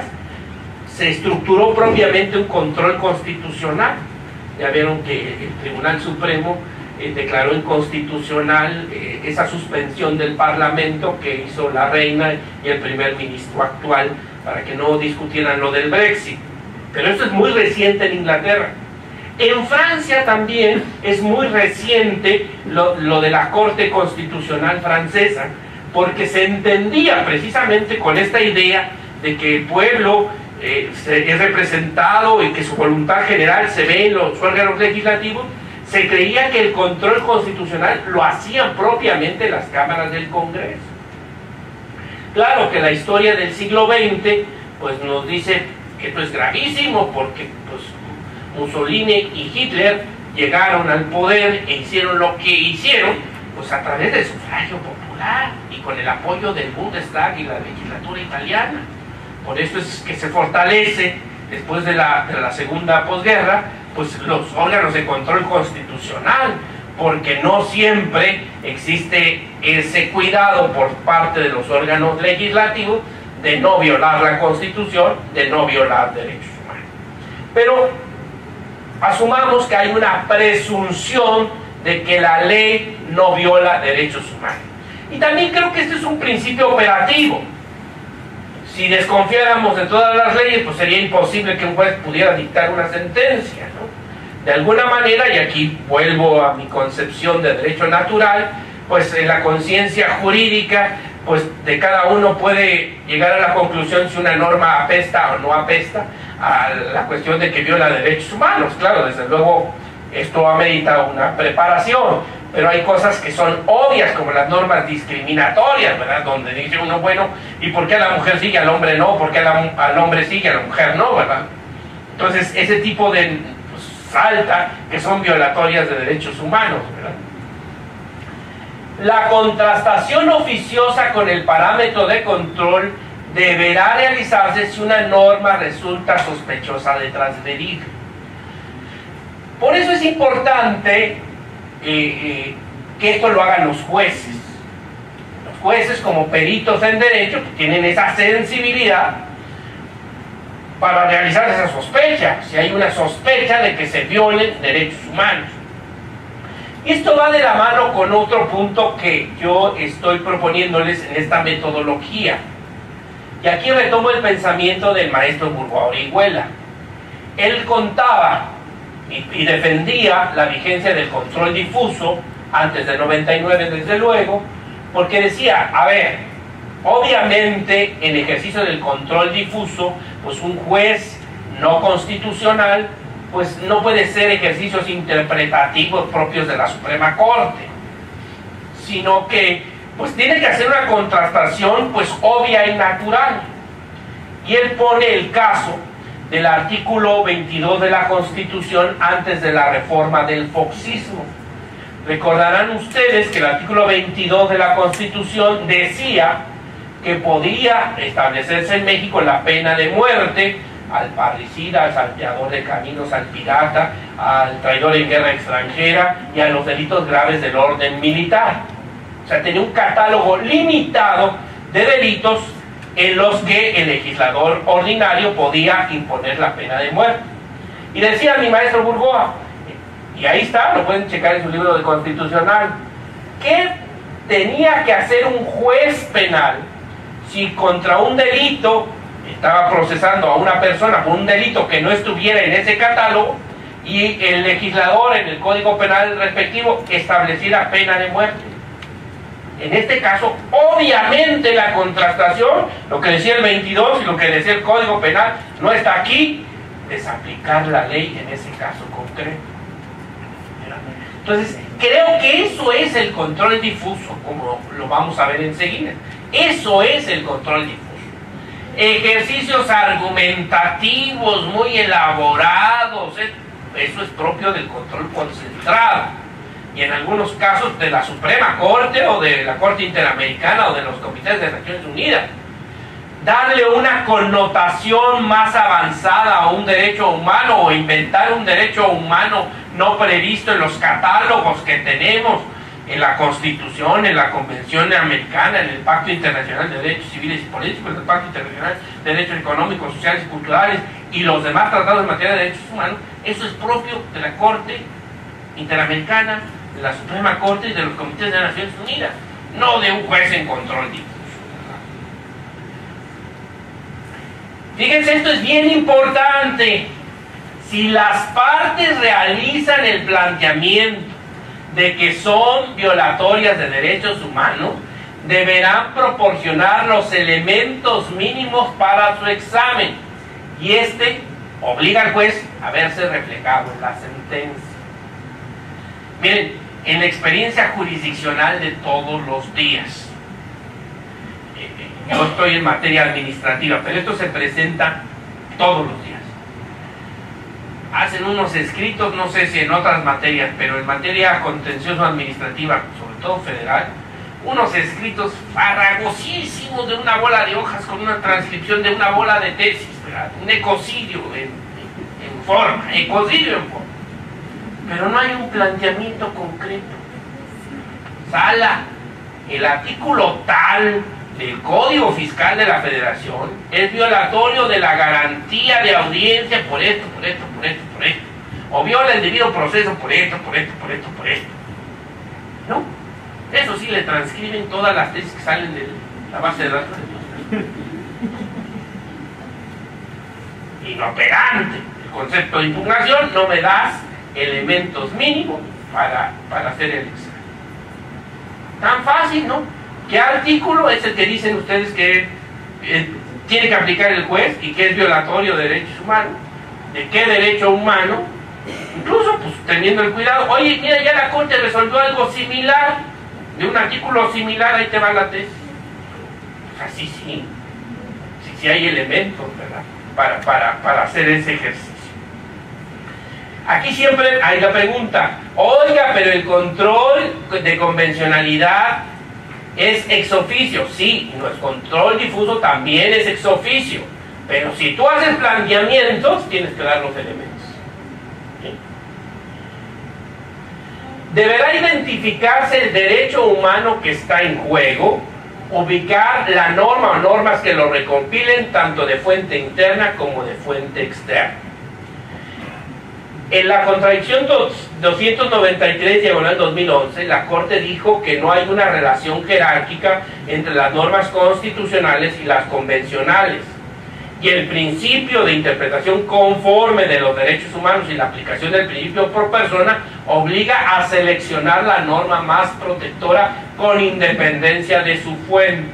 se estructuró propiamente un control constitucional. Ya vieron que el Tribunal Supremo declaró inconstitucional esa suspensión del Parlamento que hizo la reina y el primer ministro actual para que no discutieran lo del Brexit. Pero esto es muy reciente en Inglaterra. En Francia también es muy reciente lo de la Corte Constitucional francesa, porque se entendía precisamente con esta idea de que el pueblo es representado y que su voluntad general se ve en los órganos legislativos. Se creía que el control constitucional lo hacían propiamente las cámaras del Congreso. Claro que la historia del siglo XX pues nos dice que esto es gravísimo, porque pues Mussolini y Hitler llegaron al poder e hicieron lo que hicieron pues a través del sufragio popular y con el apoyo del Bundestag y la legislatura italiana. Por eso es que se fortalece después de la segunda posguerra pues los órganos de control constitucional, porque no siempre existe ese cuidado por parte de los órganos legislativos de no violar la Constitución, de no violar derechos humanos. Pero asumamos que hay una presunción de que la ley no viola derechos humanos. Y también creo que este es un principio operativo. Si desconfiáramos de todas las leyes, pues sería imposible que un juez pudiera dictar una sentencia, ¿no? De alguna manera, y aquí vuelvo a mi concepción de derecho natural, pues en la conciencia jurídica, pues de cada uno puede llegar a la conclusión si una norma apesta o no apesta a la cuestión de que viola derechos humanos. Claro, desde luego esto amerita una preparación, pero hay cosas que son obvias, como las normas discriminatorias, ¿verdad? Donde dice uno, bueno, ¿y por qué a la mujer sí y al hombre no? ¿Por qué al hombre sí y a la mujer no? ¿Verdad? Entonces, ese tipo de pues, salta que son violatorias de derechos humanos, ¿verdad? La contrastación oficiosa con el parámetro de control deberá realizarse si una norma resulta sospechosa de transgredir. Por eso es importante que esto lo hagan los jueces. Los jueces, como peritos en derecho, tienen esa sensibilidad para realizar esa sospecha, si hay una sospecha de que se violen derechos humanos. Y esto va de la mano con otro punto que yo estoy proponiéndoles en esta metodología. Y aquí retomo el pensamiento del maestro Burgoa Orihuela. Él contaba y defendía la vigencia del control difuso antes del 99, desde luego, porque decía, a ver, obviamente en ejercicio del control difuso, pues un juez no constitucional pues no puede ser ejercicios interpretativos propios de la Suprema Corte, sino que pues tiene que hacer una contrastación pues obvia y natural. Y él pone el caso del artículo 22 de la Constitución antes de la reforma del foxismo. Recordarán ustedes que el artículo 22 de la Constitución decía que podía establecerse en México la pena de muerte al parricida, al salteador de caminos, al pirata, al traidor en guerra extranjera y a los delitos graves del orden militar. O sea, tenía un catálogo limitado de delitos en los que el legislador ordinario podía imponer la pena de muerte. Y decía mi maestro Burgoa, y ahí está, lo pueden checar en su libro de Constitucional, que tenía que hacer un juez penal si contra un delito estaba procesando a una persona por un delito que no estuviera en ese catálogo y el legislador en el Código Penal respectivo estableciera pena de muerte. En este caso, obviamente la contrastación, lo que decía el 22 y lo que decía el Código Penal, no está aquí, desaplicar la ley en ese caso concreto. Entonces, creo que eso es el control difuso, como lo vamos a ver enseguida. Eso es el control difuso. Ejercicios argumentativos muy elaborados, eso es propio del control concentrado. Y en algunos casos de la Suprema Corte o de la Corte Interamericana o de los comités de Naciones Unidas. Darle una connotación más avanzada a un derecho humano o inventar un derecho humano no previsto en los catálogos que tenemos en la Constitución, en la Convención Americana, en el Pacto Internacional de Derechos Civiles y Políticos, en el Pacto Internacional de Derechos Económicos, Sociales y Culturales y los demás tratados en materia de derechos humanos. Eso es propio de la Corte Interamericana, de la Suprema Corte y de los comités de Naciones Unidas, no de un juez en control difuso. Fíjense, esto es bien importante. Si las partes realizan el planteamiento de que son violatorias de derechos humanos, deberán proporcionar los elementos mínimos para su examen, y este obliga al juez a verse reflejado en la sentencia. Miren, en la experiencia jurisdiccional de todos los días, yo estoy en materia administrativa, pero esto se presenta todos los días. Hacen unos escritos, no sé si en otras materias, pero en materia contencioso administrativa, sobre todo federal, unos escritos farragosísimos de una bola de hojas con una transcripción de una bola de tesis, ¿verdad? Un ecocidio en forma, pero no hay un planteamiento concreto. Sala, el artículo tal del Código Fiscal de la Federación es violatorio de la garantía de audiencia por esto, por esto, por esto, por esto, o viola el debido proceso por esto, por esto, por esto, por esto. ¿No? Eso sí, le transcriben todas las tesis que salen de la base de datos. Inoperante el concepto de impugnación, no me das elementos mínimos para hacer el examen. Tan fácil, ¿no? ¿Qué artículo es el que dicen ustedes que tiene que aplicar el juez y que es violatorio de derechos humanos? ¿De qué derecho humano? Incluso, pues, teniendo el cuidado, oye, mira, ya la Corte resolvió algo similar, de un artículo similar, ahí te va la tesis. Pues así sí, sí hay elementos, ¿verdad?, para hacer ese ejercicio. Aquí siempre hay la pregunta, oiga, pero el control de convencionalidad es ex oficio. Sí, nuestro control difuso también es ex oficio, pero si tú haces planteamientos, tienes que dar los elementos. ¿Sí? Deberá identificarse el derecho humano que está en juego, ubicar la norma o normas que lo recompilen tanto de fuente interna como de fuente externa. En la contradicción 293/2011, la Corte dijo que no hay una relación jerárquica entre las normas constitucionales y las convencionales, y el principio de interpretación conforme de los derechos humanos y la aplicación del principio por persona obliga a seleccionar la norma más protectora con independencia de su fuente.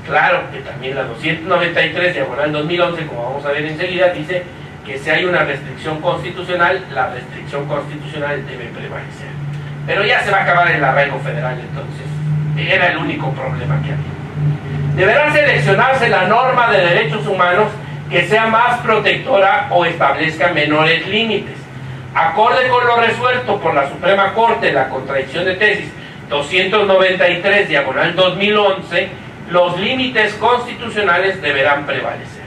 Claro que también la 293/2011, como vamos a ver enseguida, dice que si hay una restricción constitucional, la restricción constitucional debe prevalecer. Pero ya se va a acabar el arraigo federal, entonces era el único problema que había. Deberá seleccionarse la norma de derechos humanos que sea más protectora o establezca menores límites. Acorde con lo resuelto por la Suprema Corte en la contradicción de tesis 293/2011, los límites constitucionales deberán prevalecer.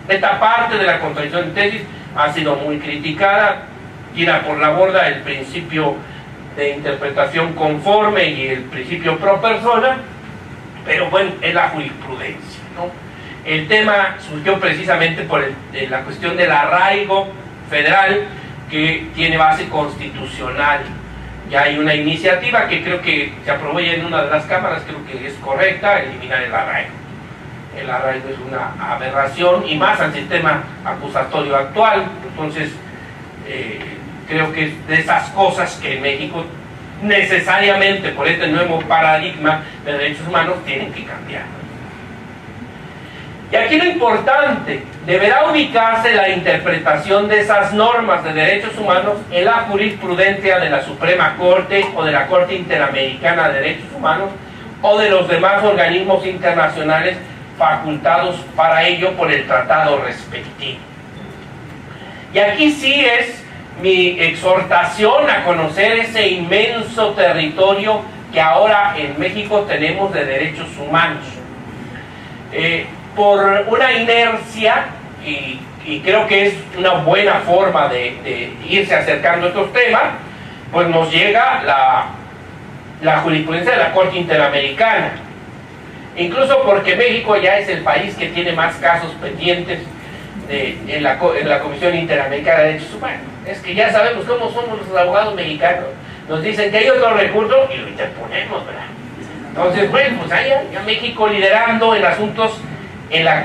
Esta parte de la contradicción de tesis ha sido muy criticada, tira por la borda el principio de interpretación conforme y el principio pro persona, pero bueno, es la jurisprudencia, ¿no? El tema surgió precisamente por la cuestión del arraigo federal, que tiene base constitucional. Ya hay una iniciativa que creo que se aprobó ya en una de las cámaras, creo que es correcta, eliminar el arraigo. El arraigo es una aberración, y más al sistema acusatorio actual. Entonces, creo que es de esas cosas que en México necesariamente, por este nuevo paradigma de derechos humanos, tienen que cambiar. Y aquí lo importante, deberá ubicarse la interpretación de esas normas de derechos humanos en la jurisprudencia de la Suprema Corte o de la Corte Interamericana de Derechos Humanos o de los demás organismos internacionales facultados para ello por el tratado respectivo. Y aquí sí es mi exhortación a conocer ese inmenso territorio que ahora en México tenemos de derechos humanos. Por una inercia, y creo que es una buena forma de irse acercando a estos temas, pues nos llega la jurisprudencia de la Corte Interamericana. Incluso porque México ya es el país que tiene más casos pendientes en la Comisión Interamericana de Derechos Humanos. Es que ya sabemos cómo somos los abogados mexicanos. Nos dicen que hay otro recurso y lo interponemos, ¿verdad? Entonces, bueno, pues ahí ya México liderando en asuntos en la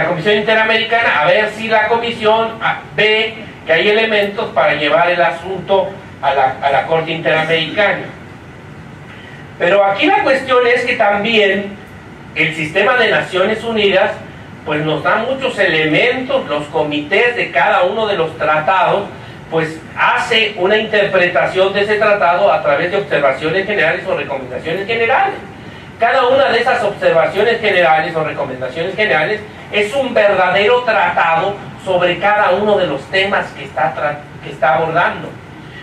Comisión Interamericana, a ver si la Comisión ve que hay elementos para llevar el asunto a la Corte Interamericana. Pero aquí la cuestión es que también el sistema de Naciones Unidas pues nos da muchos elementos. Los comités de cada uno de los tratados pues hace una interpretación de ese tratado a través de observaciones generales o recomendaciones generales. Cada una de esas observaciones generales o recomendaciones generales es un verdadero tratado sobre cada uno de los temas que está abordando.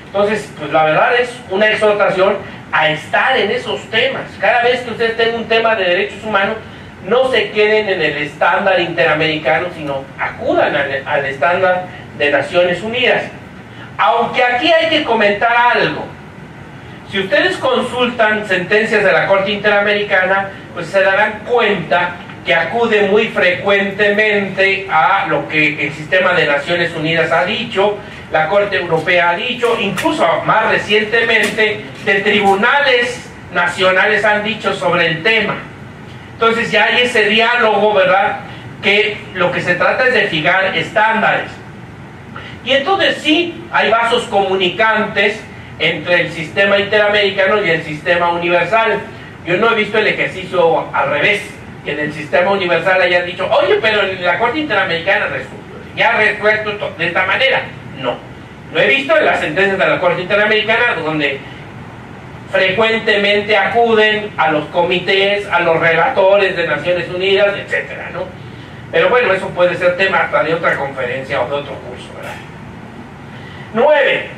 Entonces, pues la verdad es una exhortación a estar en esos temas. Cada vez que ustedes tengan un tema de derechos humanos, no se queden en el estándar interamericano, sino acudan al estándar de Naciones Unidas. Aunque aquí hay que comentar algo. Si ustedes consultan sentencias de la Corte Interamericana, pues se darán cuenta que acude muy frecuentemente a lo que el sistema de Naciones Unidas ha dicho, la Corte Europea ha dicho, incluso más recientemente de tribunales nacionales han dicho sobre el tema. Entonces ya hay ese diálogo, ¿verdad? Que lo que se trata es de fijar estándares. Y entonces sí, hay vasos comunicantes entre el sistema interamericano y el sistema universal. Yo no he visto el ejercicio al revés, que en el sistema universal hayan dicho, oye, pero en la Corte Interamericana ya resuelto de esta manera. No he visto en las sentencias de la Corte Interamericana donde frecuentemente acuden a los comités, a los relatores de Naciones Unidas, etcétera, ¿no? Pero bueno, eso puede ser tema hasta de otra conferencia o de otro curso, ¿verdad? 9.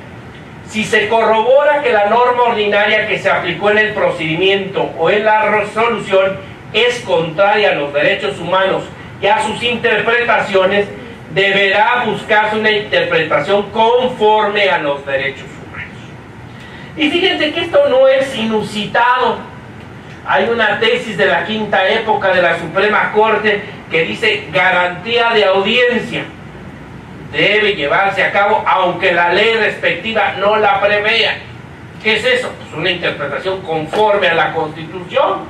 Si se corrobora que la norma ordinaria que se aplicó en el procedimiento o en la resolución es contraria a los derechos humanos y a sus interpretaciones, deberá buscarse una interpretación conforme a los derechos humanos. Y fíjense que esto no es inusitado. Hay una tesis de la quinta época de la Suprema Corte que dice garantía de audiencia debe llevarse a cabo aunque la ley respectiva no la prevea. ¿Qué es eso? Pues una interpretación conforme a la Constitución.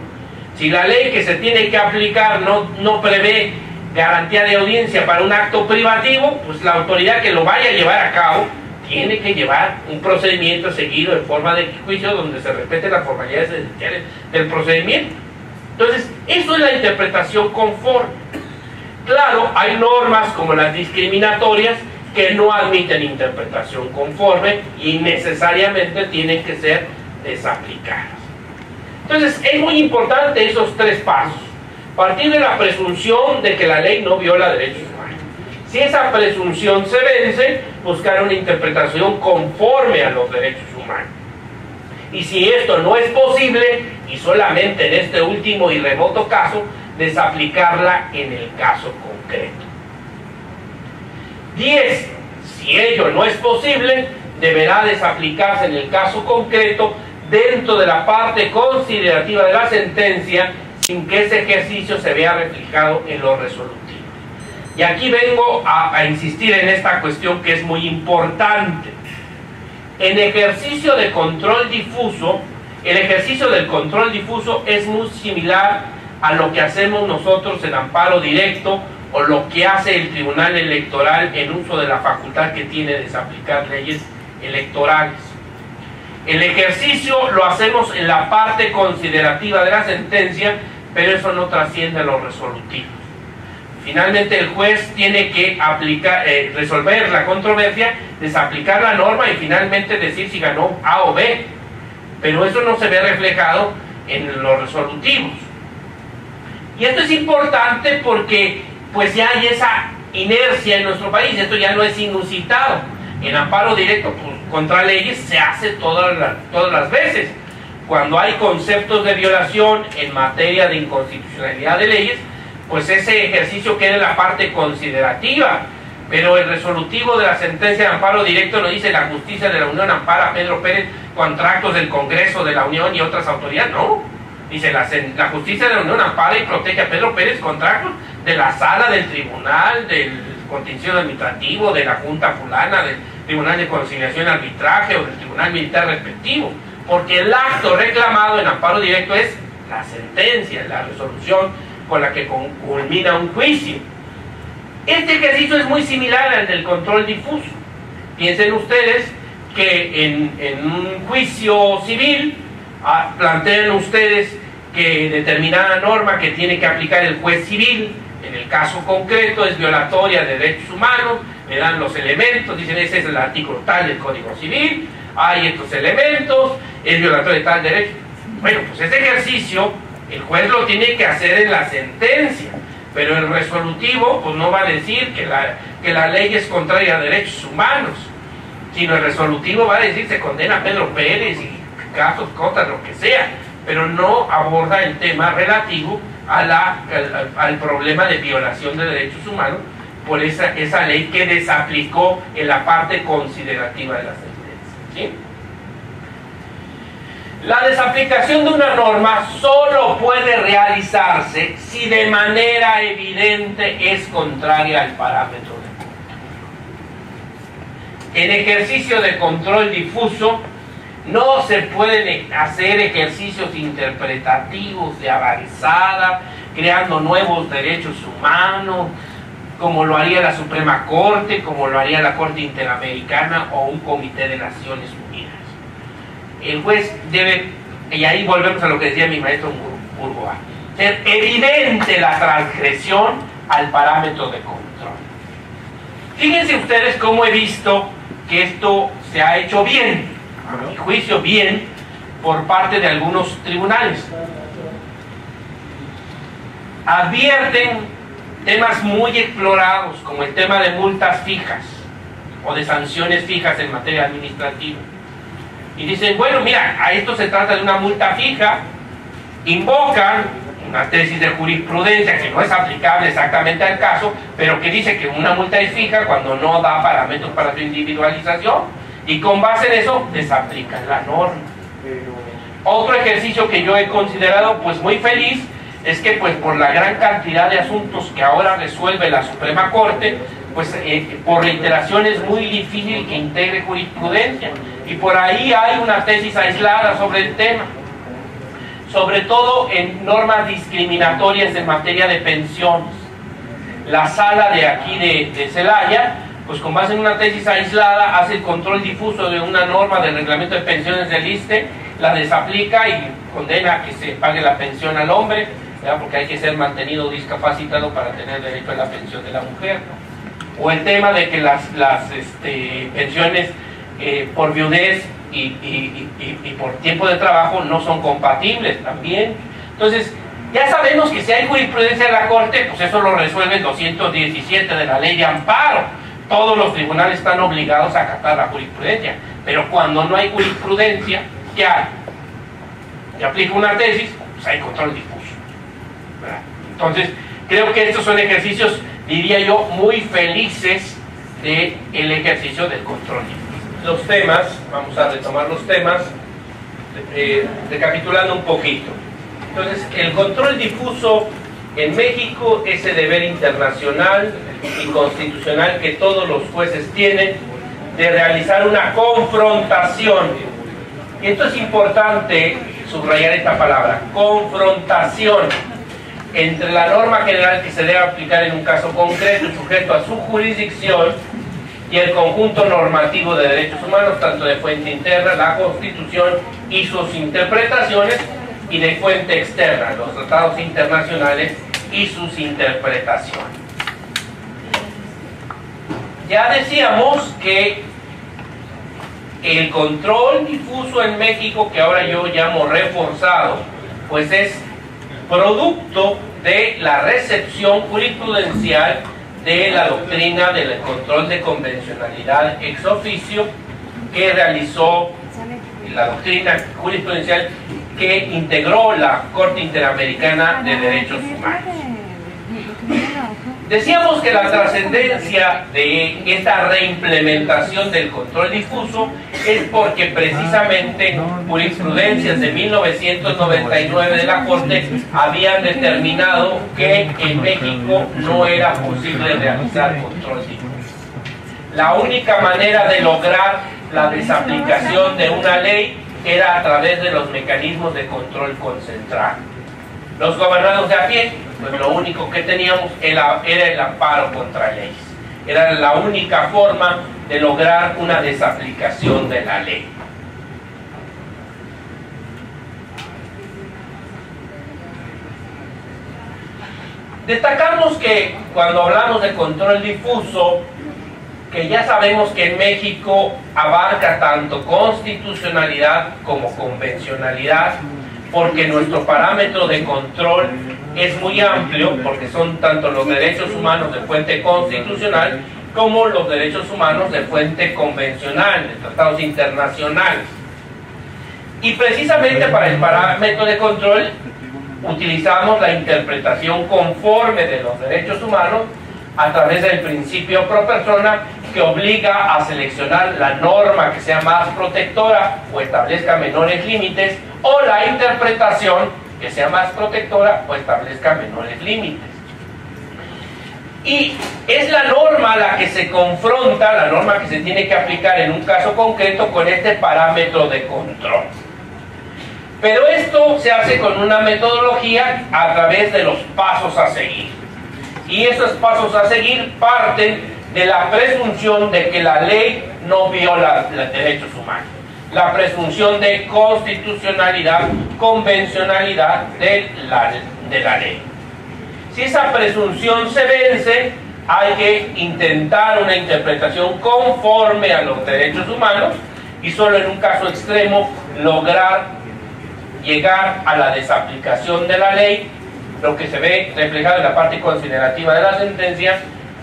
Si la ley que se tiene que aplicar no prevé garantía de audiencia para un acto privativo, pues la autoridad que lo vaya a llevar a cabo tiene que llevar un procedimiento seguido en forma de juicio donde se respeten las formalidades esenciales del procedimiento. Entonces, eso es la interpretación conforme. Claro, hay normas como las discriminatorias que no admiten interpretación conforme y necesariamente tienen que ser desaplicadas. Entonces, es muy importante esos tres pasos. Partir de la presunción de que la ley no viola derechos humanos. Si esa presunción se vence, buscar una interpretación conforme a los derechos humanos. Y si esto no es posible, y solamente en este último y remoto caso, desaplicarla en el caso concreto. 10. Si ello no es posible, deberá desaplicarse en el caso concreto dentro de la parte considerativa de la sentencia sin que ese ejercicio se vea reflejado en lo resolutivo. Y aquí vengo a insistir en esta cuestión que es muy importante. En ejercicio de control difuso, el ejercicio del control difuso es muy similar a lo que hacemos nosotros en amparo directo o lo que hace el Tribunal Electoral en uso de la facultad que tiene de desaplicar leyes electorales. El ejercicio lo hacemos en la parte considerativa de la sentencia, pero eso no trasciende a los resolutivos. Finalmente el juez tiene que aplicar, resolver la controversia, desaplicar la norma y finalmente decir si ganó A o B, pero eso no se ve reflejado en los resolutivos. Y esto es importante porque pues ya hay esa inercia en nuestro país, esto ya no es inusitado. En amparo directo pues, contra leyes se hace todas las veces. Cuando hay conceptos de violación en materia de inconstitucionalidad de leyes, pues ese ejercicio queda en la parte considerativa, pero el resolutivo de la sentencia de amparo directo nos dice la justicia de la Unión ampara a Pedro Pérez contra actos del Congreso de la Unión y otras autoridades, no. Dice la justicia de la Unión ampara y protege a Pedro Pérez contra actos de la sala del tribunal, del contencioso administrativo, de la Junta fulana, del Tribunal de Conciliación y Arbitraje o del Tribunal Militar respectivo, porque el acto reclamado en amparo directo es la sentencia, la resolución con la que culmina un juicio. Este ejercicio es muy similar al del control difuso. Piensen ustedes que en un juicio civil plantean ustedes que determinada norma que tiene que aplicar el juez civil, en el caso concreto es violatoria de derechos humanos, le dan los elementos, dicen ese es el artículo tal del Código Civil, hay estos elementos, es violatoria de tal derecho. Bueno, pues ese ejercicio el juez lo tiene que hacer en la sentencia, pero el resolutivo pues no va a decir que la ley es contraria a derechos humanos, sino el resolutivo va a decir se condena a Pedro Pérez y casos, cosas, lo que sea, pero no aborda el tema relativo al problema de violación de derechos humanos por esa ley que desaplicó en la parte considerativa de la sentencia, ¿sí? La desaplicación de una norma solo puede realizarse si de manera evidente es contraria al parámetro de control. En ejercicio de control difuso no se pueden hacer ejercicios interpretativos de avanzada, creando nuevos derechos humanos, como lo haría la Suprema Corte, como lo haría la Corte Interamericana o un Comité de Naciones Unidas. El juez debe, y ahí volvemos a lo que decía mi maestro Burgoa, ser evidente la transgresión al parámetro de control. Fíjense ustedes cómo he visto que esto se ha hecho bien, a mi juicio bien, por parte de algunos tribunales. Advierten temas muy explorados, como el tema de multas fijas o de sanciones fijas en materia administrativa. Y dicen, bueno, mira, a esto se trata de una multa fija, invocan una tesis de jurisprudencia que no es aplicable exactamente al caso, pero que dice que una multa es fija cuando no da parámetros para su individualización, y con base en eso desaplican la norma. Otro ejercicio que yo he considerado pues muy feliz es que pues por la gran cantidad de asuntos que ahora resuelve la Suprema Corte, pues por reiteración es muy difícil que integre jurisprudencia, y por ahí hay una tesis aislada sobre el tema, sobre todo en normas discriminatorias en materia de pensiones. La sala de aquí de Celaya, pues con base en una tesis aislada, hace el control difuso de una norma del reglamento de pensiones del ISSSTE, la desaplica y condena a que se pague la pensión al hombre, ¿verdad? Porque hay que ser mantenido discapacitado para tener derecho a la pensión de la mujer, ¿no? O el tema de que las pensiones por viudez y por tiempo de trabajo no son compatibles también. Entonces, ya sabemos que si hay jurisprudencia de la Corte, pues eso lo resuelve el 217 de la Ley de Amparo. Todos los tribunales están obligados a acatar la jurisprudencia, pero cuando no hay jurisprudencia, ¿qué hay? Se aplica una tesis, pues hay control difuso, ¿verdad? Entonces, creo que estos son ejercicios, diría yo, muy felices del ejercicio del control difuso. Los temas, vamos a retomar los temas, recapitulando un poquito. Entonces, el control difuso en México, ese deber internacional y constitucional que todos los jueces tienen de realizar una confrontación. Y esto es importante subrayar esta palabra, confrontación, entre la norma general que se debe aplicar en un caso concreto sujeto a su jurisdicción y el conjunto normativo de derechos humanos, tanto de fuente interna, la Constitución y sus interpretaciones, y de fuente externa, los tratados internacionales y sus interpretaciones. Ya decíamos que el control difuso en México, que ahora yo llamo reforzado, pues es producto de la recepción jurisprudencial de la doctrina del control de convencionalidad ex oficio que realizó la doctrina jurisprudencial que integró la Corte Interamericana de Derechos Humanos. Decíamos que la trascendencia de esta reimplementación del control difuso es porque precisamente jurisprudencias de 1999 de la Corte habían determinado que en México no era posible realizar control difuso. La única manera de lograr la desaplicación de una ley era a través de los mecanismos de control concentrado. Los gobernados de a pie, pues lo único que teníamos era el amparo contra leyes. Era la única forma de lograr una desaplicación de la ley. Destacamos que cuando hablamos de control difuso, que ya sabemos que en México abarca tanto constitucionalidad como convencionalidad, porque nuestro parámetro de control es muy amplio, porque son tanto los derechos humanos de fuente constitucional como los derechos humanos de fuente convencional, de tratados internacionales. Y precisamente para el parámetro de control utilizamos la interpretación conforme de los derechos humanos a través del principio pro persona, que obliga a seleccionar la norma que sea más protectora o establezca menores límites, o la interpretación que sea más protectora o establezca menores límites. Y es la norma la que se confronta, la norma que se tiene que aplicar en un caso concreto con este parámetro de control. Pero esto se hace con una metodología a través de los pasos a seguir. Y esos pasos a seguir parten de la presunción de que la ley no viola los derechos humanos, la presunción de constitucionalidad, convencionalidad de la ley. Si esa presunción se vence, hay que intentar una interpretación conforme a los derechos humanos y solo en un caso extremo lograr llegar a la desaplicación de la ley, lo que se ve reflejado en la parte considerativa de la sentencia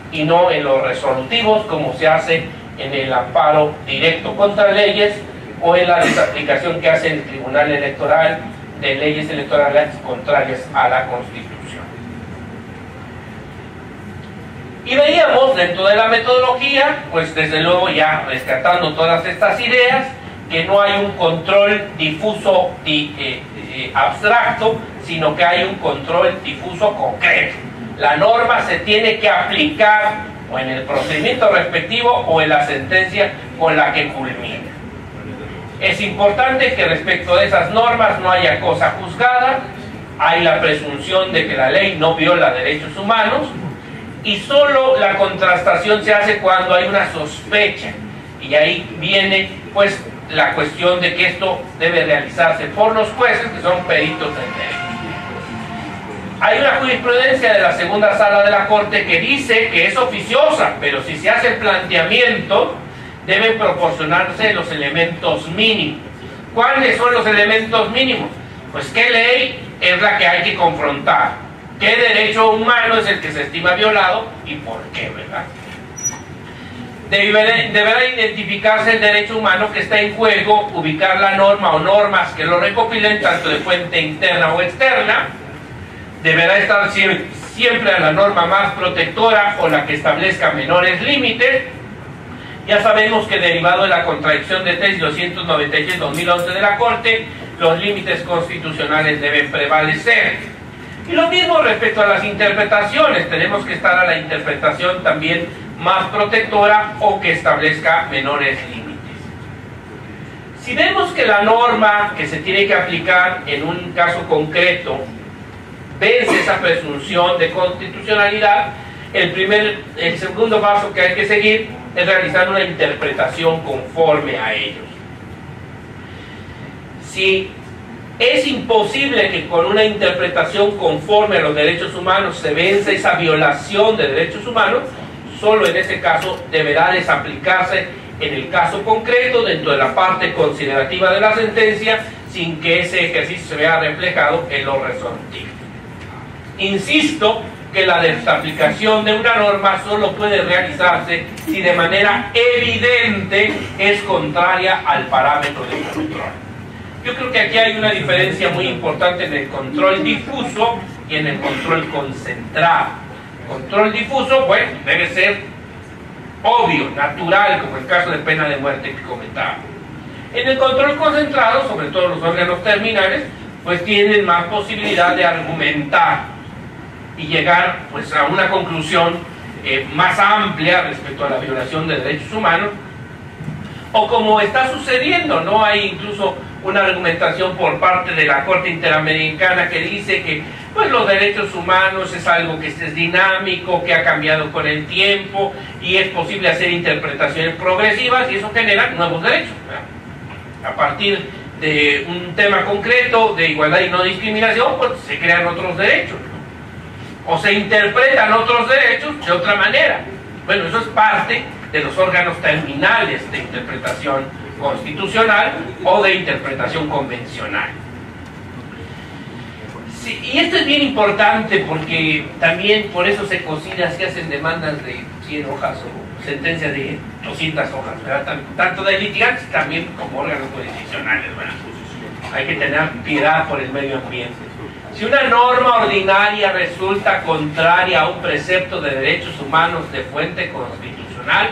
y no en los resolutivos, como se hace en el amparo directo contra leyes o en la desaplicación que hace el Tribunal Electoral de leyes electorales contrarias a la Constitución. Y veíamos dentro de la metodología, pues desde luego ya rescatando todas estas ideas, que no hay un control difuso y abstracto, sino que hay un control difuso concreto. La norma se tiene que aplicar o en el procedimiento respectivo o en la sentencia con la que culmina. Es importante que respecto de esas normas no haya cosa juzgada, hay la presunción de que la ley no viola derechos humanos y solo la contrastación se hace cuando hay una sospecha, y ahí viene pues la cuestión de que esto debe realizarse por los jueces, que son peritos en derecho. Hay una jurisprudencia de la segunda sala de la Corte que dice que es oficiosa, pero si se hace el planteamiento deben proporcionarse los elementos mínimos. ¿Cuáles son los elementos mínimos? Pues qué ley es la que hay que confrontar, qué derecho humano es el que se estima violado y por qué, ¿verdad? Deberá identificarse el derecho humano que está en juego, ubicar la norma o normas que lo recopilen tanto de fuente interna o externa. Deberá estar siempre a la norma más protectora o la que establezca menores límites. Ya sabemos que derivado de la contradicción de tesis 296-2011 de la Corte, los límites constitucionales deben prevalecer. Y lo mismo respecto a las interpretaciones, tenemos que estar a la interpretación también más protectora o que establezca menores límites. Si vemos que la norma que se tiene que aplicar en un caso concreto vence esa presunción de constitucionalidad, el segundo paso que hay que seguir es realizar una interpretación conforme a ellos. Si es imposible que con una interpretación conforme a los derechos humanos se vence esa violación de derechos humanos, solo en ese caso deberá desaplicarse en el caso concreto dentro de la parte considerativa de la sentencia, sin que ese ejercicio se vea reflejado en lo resolutivo. Insisto que la desaplicación de una norma solo puede realizarse si de manera evidente es contraria al parámetro de control. Yo creo que aquí hay una diferencia muy importante en el control difuso y en el control concentrado. Control difuso, bueno, debe ser obvio, natural, como el caso de pena de muerte que comentaba. En el control concentrado, sobre todo los órganos terminales, pues tienen más posibilidad de argumentar y llegar pues a una conclusión más amplia respecto a la violación de derechos humanos, o como está sucediendo, ¿no? Hay incluso una argumentación por parte de la Corte Interamericana que dice que pues los derechos humanos es algo que es dinámico, que ha cambiado con el tiempo y es posible hacer interpretaciones progresivas y eso genera nuevos derechos, ¿verdad? A partir de un tema concreto de igualdad y no discriminación, pues se crean otros derechos, ¿no? O se interpretan otros derechos de otra manera. Bueno, eso es parte de los órganos terminales de interpretación constitucional o de interpretación convencional. Sí, y esto es bien importante porque también por eso se hacen demandas de 100 hojas o sentencias de 200 hojas, ¿verdad? Tanto de litigantes también como órganos jurisdiccionales, ¿verdad? Hay que tener piedad por el medio ambiente. Si una norma ordinaria resulta contraria a un precepto de derechos humanos de fuente constitucional,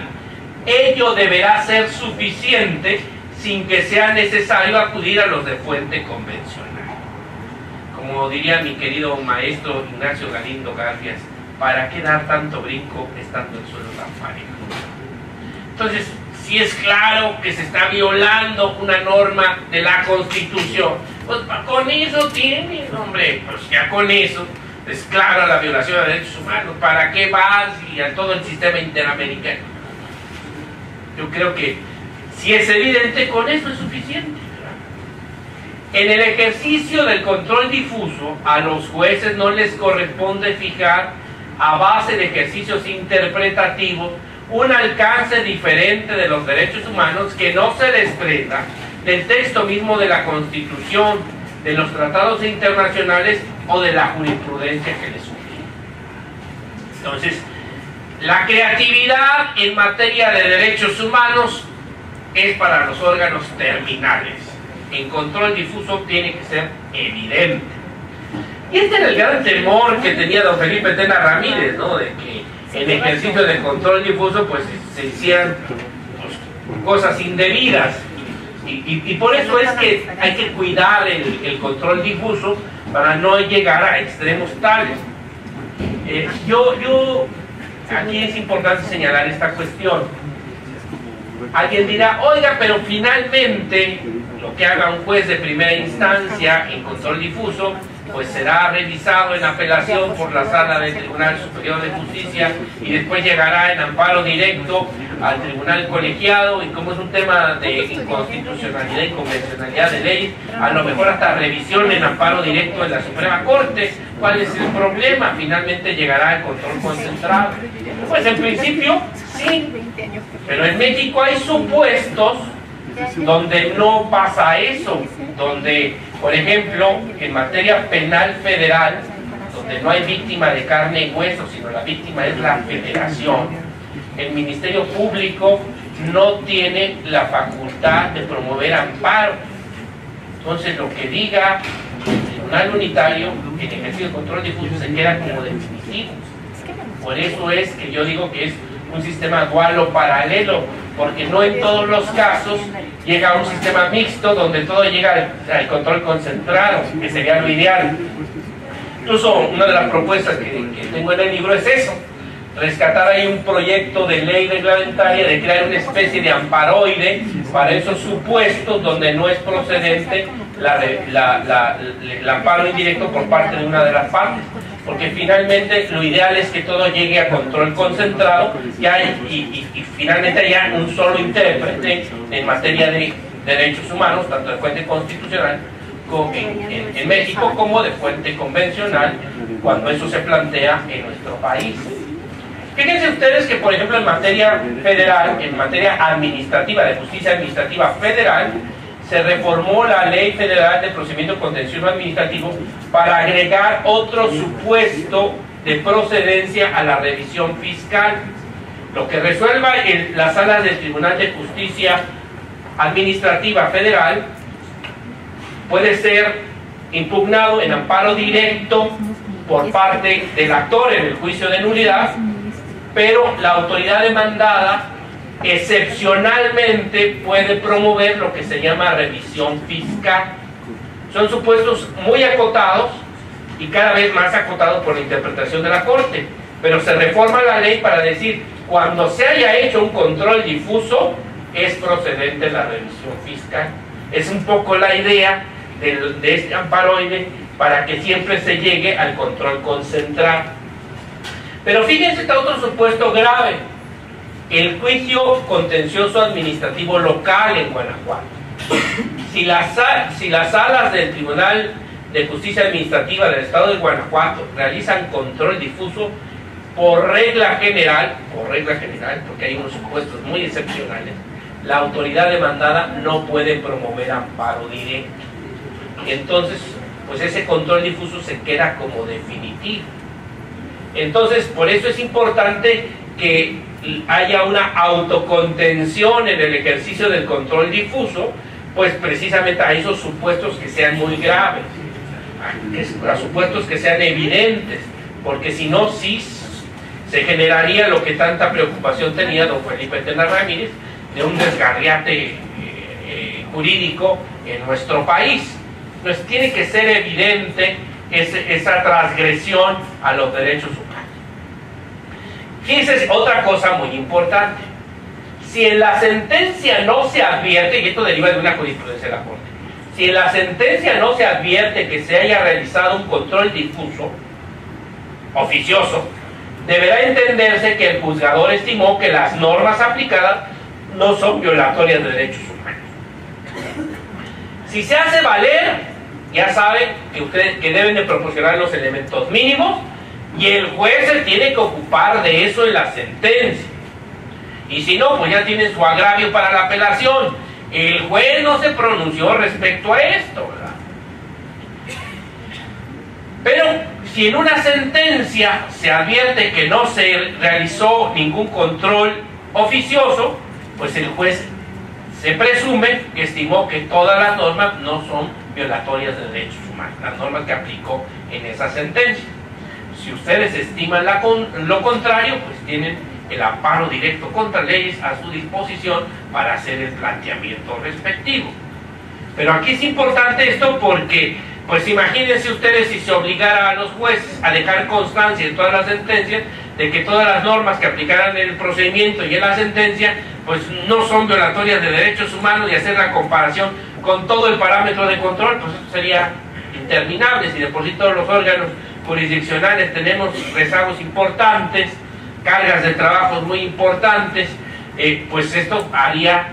ello deberá ser suficiente sin que sea necesario acudir a los de fuente convencional. Como diría mi querido maestro Ignacio Galindo Garfias, ¿para qué dar tanto brinco estando el suelo tan parejo? Entonces, si es claro que se está violando una norma de la Constitución, pues con eso tienen, hombre, pues ya con eso es clara la violación de derechos humanos. ¿Para qué vas y a todo el sistema interamericano? Yo creo que si es evidente, con eso es suficiente, ¿verdad? En el ejercicio del control difuso, a los jueces no les corresponde fijar, a base de ejercicios interpretativos, un alcance diferente de los derechos humanos que no se desprenda del texto mismo de la Constitución, de los tratados internacionales o de la jurisprudencia que les sugiere. Entonces, la creatividad en materia de derechos humanos es para los órganos terminales. En control difuso tiene que ser evidente. Y este era el gran temor que tenía don Felipe Tena Ramírez, ¿no? De que en ejercicio de control difuso pues se hicieran pues, cosas indebidas. Y por eso es que hay que cuidar el control difuso para no llegar a extremos tales. Aquí es importante señalar esta cuestión. Alguien dirá, oiga, pero finalmente lo que haga un juez de primera instancia en control difuso pues será revisado en apelación por la Sala del Tribunal Superior de Justicia y después llegará en amparo directo al Tribunal Colegiado, y como es un tema de inconstitucionalidad y convencionalidad de ley, a lo mejor hasta revisión en amparo directo en la Suprema Corte. ¿Cuál es el problema? Finalmente llegará al control concentrado. Pues en principio sí, pero en México hay supuestos donde no pasa eso, donde, por ejemplo, en materia penal federal, donde no hay víctima de carne y hueso, sino la víctima es la federación, el Ministerio Público no tiene la facultad de promover amparo. Entonces, lo que diga el Tribunal Unitario en ejercicio de control difuso se queda como definitivo. Por eso es que yo digo que es un sistema dual o paralelo, porque no en todos los casos llega a un sistema mixto donde todo llega al control concentrado, que sería lo ideal. Incluso una de las propuestas que tengo en el libro es eso, rescatar ahí un proyecto de ley reglamentaria de crear una especie de amparoide para esos supuestos donde no es procedente el amparo indirecto por parte de una de las partes, porque finalmente lo ideal es que todo llegue a control concentrado y finalmente haya un solo intérprete en materia de derechos humanos, tanto de fuente constitucional en México como de fuente convencional, cuando eso se plantea en nuestro país. Fíjense ustedes que, por ejemplo, en materia federal, en materia administrativa, de justicia administrativa federal, se reformó la Ley Federal de Procedimiento Contencioso Administrativo para agregar otro supuesto de procedencia a la revisión fiscal. Lo que resuelva en las salas del Tribunal de Justicia Administrativa Federal puede ser impugnado en amparo directo por parte del actor en el juicio de nulidad, pero la autoridad demandada excepcionalmente puede promover lo que se llama revisión fiscal. Son supuestos muy acotados y cada vez más acotados por la interpretación de la Corte, pero se reforma la ley para decir, cuando se haya hecho un control difuso, es procedente la revisión fiscal. Es un poco la idea de este amparoide para que siempre se llegue al control concentrado. Pero fíjense, está otro supuesto grave: el juicio contencioso administrativo local en Guanajuato. Si las salas del Tribunal de Justicia Administrativa del Estado de Guanajuato realizan control difuso, por regla general, porque hay unos supuestos muy excepcionales, la autoridad demandada no puede promover amparo directo. Entonces, pues ese control difuso se queda como definitivo. Entonces, por eso es importante que haya una autocontención en el ejercicio del control difuso, pues precisamente a esos supuestos que sean muy graves, a supuestos que sean evidentes, porque si no, sí se generaría lo que tanta preocupación tenía don Felipe Tena Ramírez, de un desgarriate jurídico en nuestro país. Entonces tiene que ser evidente esa transgresión a los derechos humanos. Fíjense otra cosa muy importante: si en la sentencia no se advierte, y esto deriva de una jurisprudencia de la Corte, si en la sentencia no se advierte que se haya realizado un control difuso, oficioso, deberá entenderse que el juzgador estimó que las normas aplicadas no son violatorias de derechos humanos. Si se hace valer, ya saben que deben de proporcionar los elementos mínimos, y el juez se tiene que ocupar de eso en la sentencia. Y si no, pues ya tiene su agravio para la apelación. El juez no se pronunció respecto a esto, ¿verdad? Pero si en una sentencia se advierte que no se realizó ningún control oficioso, pues el juez se presume que estimó que todas las normas no son violatorias de derechos humanos, las normas que aplicó en esa sentencia. Si ustedes estiman lo contrario, pues tienen el amparo directo contra leyes a su disposición para hacer el planteamiento respectivo. Pero aquí es importante esto porque, pues imagínense ustedes si se obligara a los jueces a dejar constancia en todas las sentencias de que todas las normas que aplicaran en el procedimiento y en la sentencia pues no son violatorias de derechos humanos, y hacer la comparación con todo el parámetro de control, pues eso sería interminable. Si de por sí todos los órganos jurisdiccionales tenemos rezagos importantes, cargas de trabajos muy importantes, pues esto haría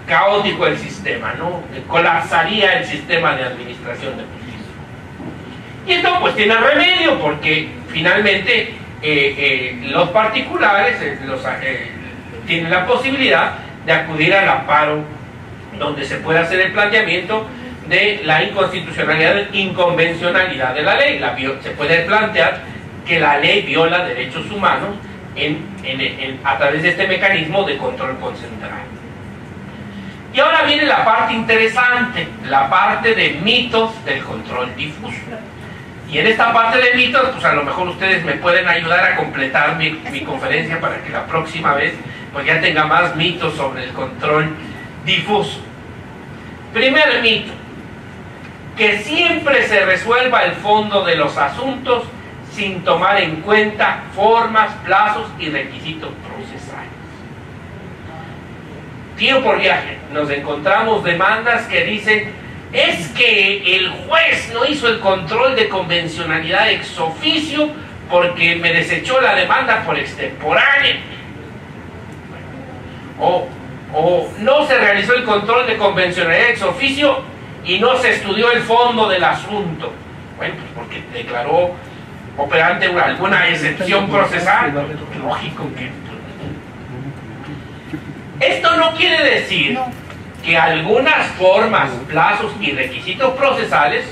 caótico el sistema, ¿no? Colapsaría el sistema de administración de justicia. Y esto pues tiene remedio, porque finalmente los particulares tienen la posibilidad de acudir al amparo, donde se puede hacer el planteamiento de la inconstitucionalidad, inconvencionalidad de la ley. Se puede plantear que la ley viola derechos humanos a través de este mecanismo de control concentrado. Y ahora viene la parte interesante, la parte de mitos del control difuso. Y en esta parte de mitos, pues a lo mejor ustedes me pueden ayudar a completar mi conferencia para que la próxima vez pues ya tenga más mitos sobre el control difuso. Primer mito: que siempre se resuelva el fondo de los asuntos sin tomar en cuenta formas, plazos y requisitos procesales. Tiro por viaje, nos encontramos demandas que dicen: es que el juez no hizo el control de convencionalidad ex oficio porque me desechó la demanda por extemporánea. O no se realizó el control de convencionalidad ex oficio y no se estudió el fondo del asunto. Bueno, pues porque declaró operante alguna excepción procesal. Lógico que... Esto no quiere decir que algunas formas, plazos y requisitos procesales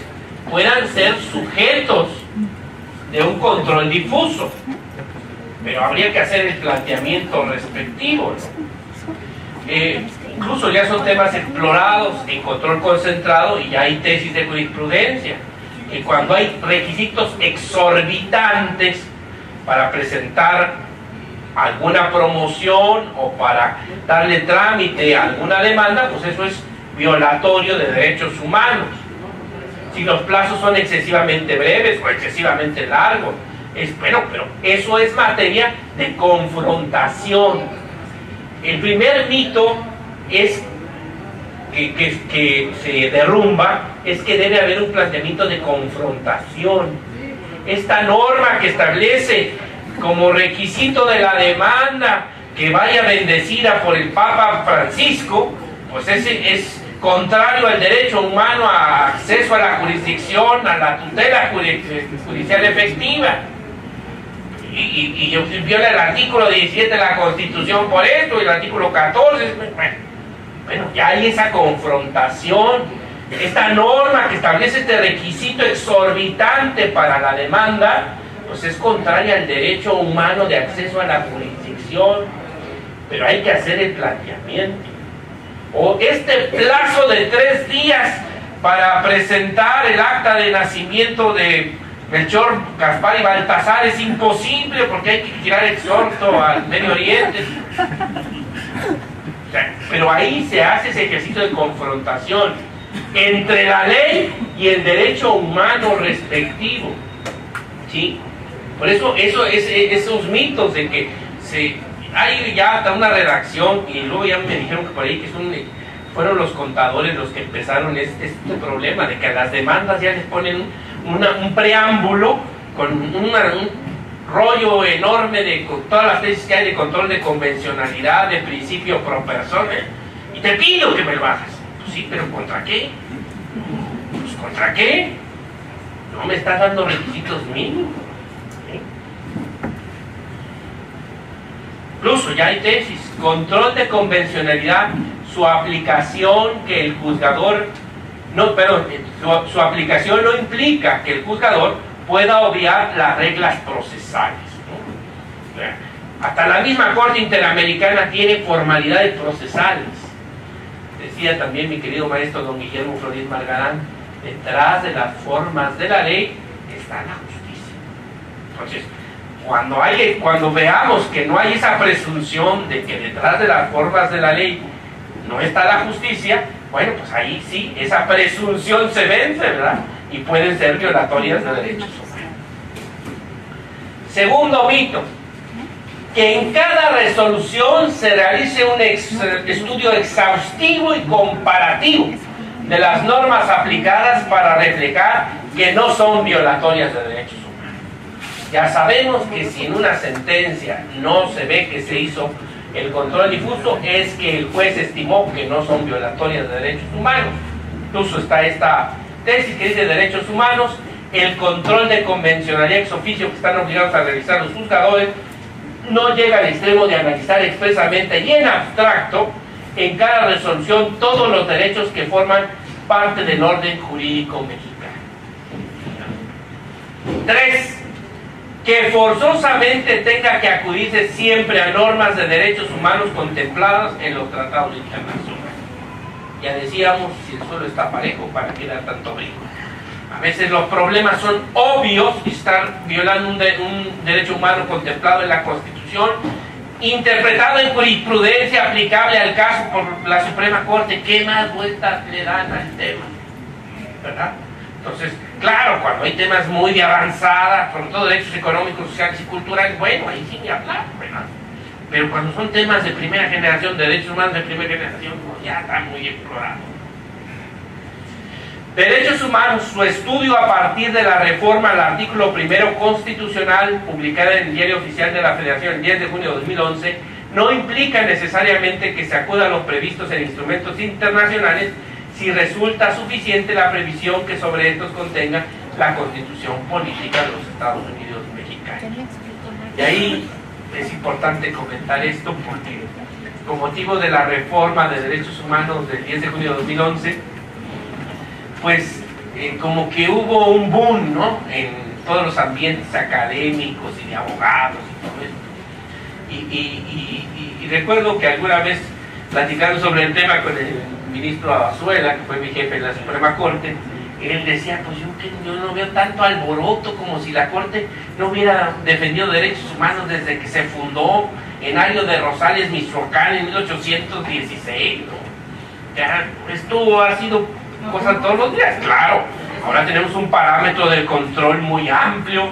puedan ser sujetos de un control difuso, pero habría que hacer el planteamiento respectivo, ¿no? Incluso ya son temas explorados en control concentrado y ya hay tesis de jurisprudencia, que cuando hay requisitos exorbitantes para presentar alguna promoción o para darle trámite a alguna demanda, pues eso es violatorio de derechos humanos. Si los plazos son excesivamente breves o excesivamente largos, pero eso es materia de confrontación. El primer mito es que se derrumba, es que debe haber un planteamiento de confrontación. Esta norma que establece como requisito de la demanda que vaya bendecida por el Papa Francisco, pues ese es contrario al derecho humano a acceso a la jurisdicción, a la tutela judicial efectiva. Y viola el artículo 17 de la Constitución por esto, y el artículo 14. Bueno, ya hay esa confrontación. Esta norma que establece este requisito exorbitante para la demanda, pues es contraria al derecho humano de acceso a la jurisdicción. Pero hay que hacer el planteamiento. O este plazo de 3 días para presentar el acta de nacimiento de Melchor, Gaspar y Baltasar es imposible porque hay que tirar exhorto al Medio Oriente. O sea, pero ahí se hace ese ejercicio de confrontación entre la ley y el derecho humano respectivo, ¿sí? Por eso esos mitos de que hay ya hasta una redacción, y luego ya me dijeron que por ahí que fueron los contadores los que empezaron este problema de que a las demandas ya les ponen un preámbulo con un rollo enorme de todas las tesis que hay de control de convencionalidad, de principio pro persona, y te pido que me lo hagas. Pues sí, pero ¿contra qué? Pues ¿contra qué? No me estás dando requisitos mínimos. ¿Sí? Incluso ya hay tesis, control de convencionalidad, su aplicación que el juzgador, su aplicación no implica que el juzgador pueda obviar las reglas procesales, ¿no? Hasta la misma Corte Interamericana tiene formalidades procesales. Decía también mi querido maestro don Guillermo Flores Margarán, detrás de las formas de la ley está la justicia. Entonces, cuando veamos que no hay esa presunción de que detrás de las formas de la ley no está la justicia, bueno, pues ahí sí, esa presunción se vence, ¿verdad? Y pueden ser violatorias de derechos humanos. Segundo mito, que en cada resolución se realice un estudio exhaustivo y comparativo de las normas aplicadas para reflejar que no son violatorias de derechos humanos. Ya sabemos que si en una sentencia no se ve que se hizo el control difuso, es que el juez estimó que no son violatorias de derechos humanos. Incluso está esta tesis que dice derechos humanos, el control de convencionalidad ex oficio que están obligados a realizar los juzgadores no llega al extremo de analizar expresamente y en abstracto en cada resolución todos los derechos que forman parte del orden jurídico mexicano. 3. Que forzosamente tenga que acudirse siempre a normas de derechos humanos contempladas en los tratados internacionales. Ya decíamos, si el suelo está parejo, ¿para qué dar tanto brinco? A veces los problemas son obvios y están violando un derecho humano contemplado en la Constitución, interpretado en jurisprudencia aplicable al caso por la Suprema Corte. ¿Qué más vueltas le dan al tema? ¿Verdad? Entonces, claro, cuando hay temas muy de avanzada, sobre todo derechos económicos, sociales y culturales, bueno, ahí sí me hablar, ¿verdad? Pero cuando son temas de primera generación, derechos humanos de primera generación, pues ya está muy explorado. Derechos humanos, su estudio a partir de la reforma al artículo primero constitucional, publicada en el Diario Oficial de la Federación el 10 de junio de 2011, no implica necesariamente que se acuda a los previstos en instrumentos internacionales si resulta suficiente la previsión que sobre estos contenga la Constitución Política de los Estados Unidos Mexicanos. Y ahí es importante comentar esto porque con motivo de la reforma de derechos humanos del 10 de junio de 2011, pues como que hubo un boom, ¿no?, en todos los ambientes académicos y de abogados y todo esto. Y recuerdo que alguna vez platicando sobre el tema con el ministro Azuela, que fue mi jefe en la Suprema Corte, él decía, pues yo no veo tanto alboroto como si la Corte no hubiera defendido derechos humanos desde que se fundó en Ario de Rosales, Michoacán, en 1816, ¿no? Ya, esto ha sido cosa todos los días, claro. Ahora tenemos un parámetro de control muy amplio.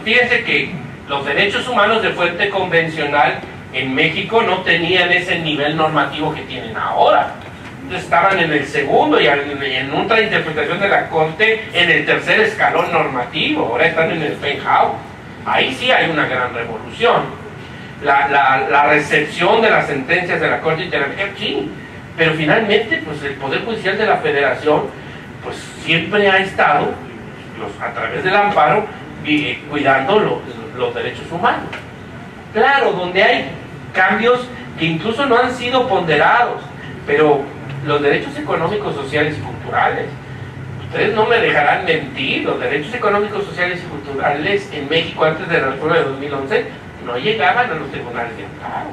Fíjense que los derechos humanos de fuente convencional en México no tenían ese nivel normativo que tienen ahora. Estaban en el segundo y en otra interpretación de la Corte en el tercer escalón normativo. Ahora están en el penthouse. Ahí sí hay una gran revolución. La recepción de las sentencias de la Corte Interamericana, sí, pero finalmente pues el Poder Judicial de la Federación pues siempre ha estado a través del amparo cuidando los derechos humanos. Claro, donde hay cambios que incluso no han sido ponderados, pero los derechos económicos, sociales y culturales, ustedes no me dejarán mentir, los derechos económicos, sociales y culturales en México antes de la reforma de 2011 no llegaban a los tribunales de amparo.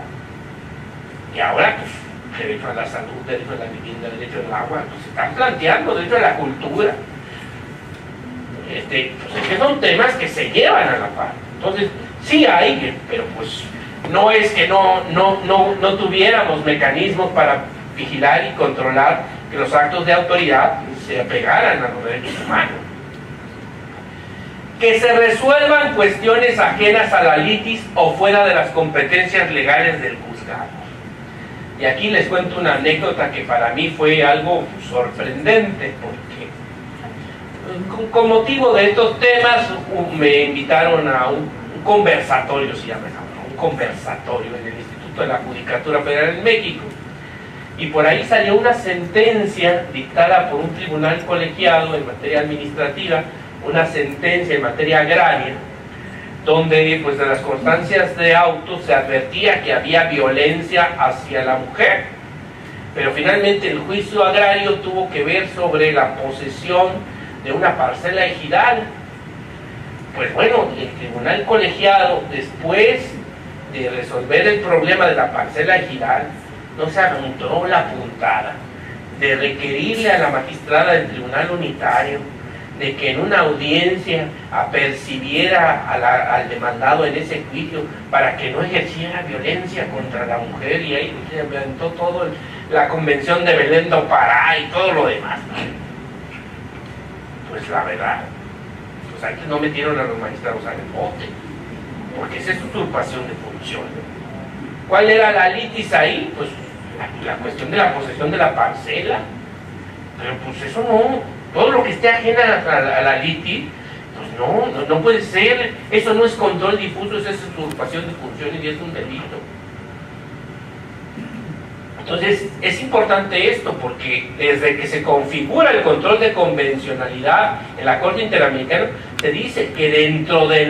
Y ahora, pues, derecho a la salud, derecho a la vivienda, derecho al agua, pues se están planteando, derecho a la cultura. Pues es que son temas que se llevan a la par. Entonces, sí hay, pero pues no es que no tuviéramos mecanismos para vigilar y controlar que los actos de autoridad se apegaran a los derechos humanos. Que se resuelvan cuestiones ajenas a la litis o fuera de las competencias legales del juzgado. Y aquí les cuento una anécdota que para mí fue algo sorprendente, porque con motivo de estos temas me invitaron a un conversatorio, se llama, un conversatorio en el Instituto de la Judicatura Federal en México. Y por ahí salió una sentencia dictada por un tribunal colegiado en materia administrativa, una sentencia en materia agraria, donde pues de las constancias de auto se advertía que había violencia hacia la mujer, pero finalmente el juicio agrario tuvo que ver sobre la posesión de una parcela ejidal. Pues bueno, el tribunal colegiado, después de resolver el problema de la parcela ejidal, no se aventó la puntada de requerirle a la magistrada del tribunal unitario de que en una audiencia apercibiera al demandado en ese juicio para que no ejerciera violencia contra la mujer, y ahí se inventó todo la convención de Belén do Pará y todo lo demás. Pues la verdad, pues antes no metieron a los magistrados al bote, porque esa es usurpación de función. ¿Cuál era la litis ahí? Pues la cuestión de la posesión de la parcela. Pero pues eso no, todo lo que esté ajena a la litis, pues no puede ser. Eso no es control difuso, eso es usurpación de funciones y es un delito. Entonces es importante esto, porque desde que se configura el control de convencionalidad en la Corte Interamericana, se dice que dentro de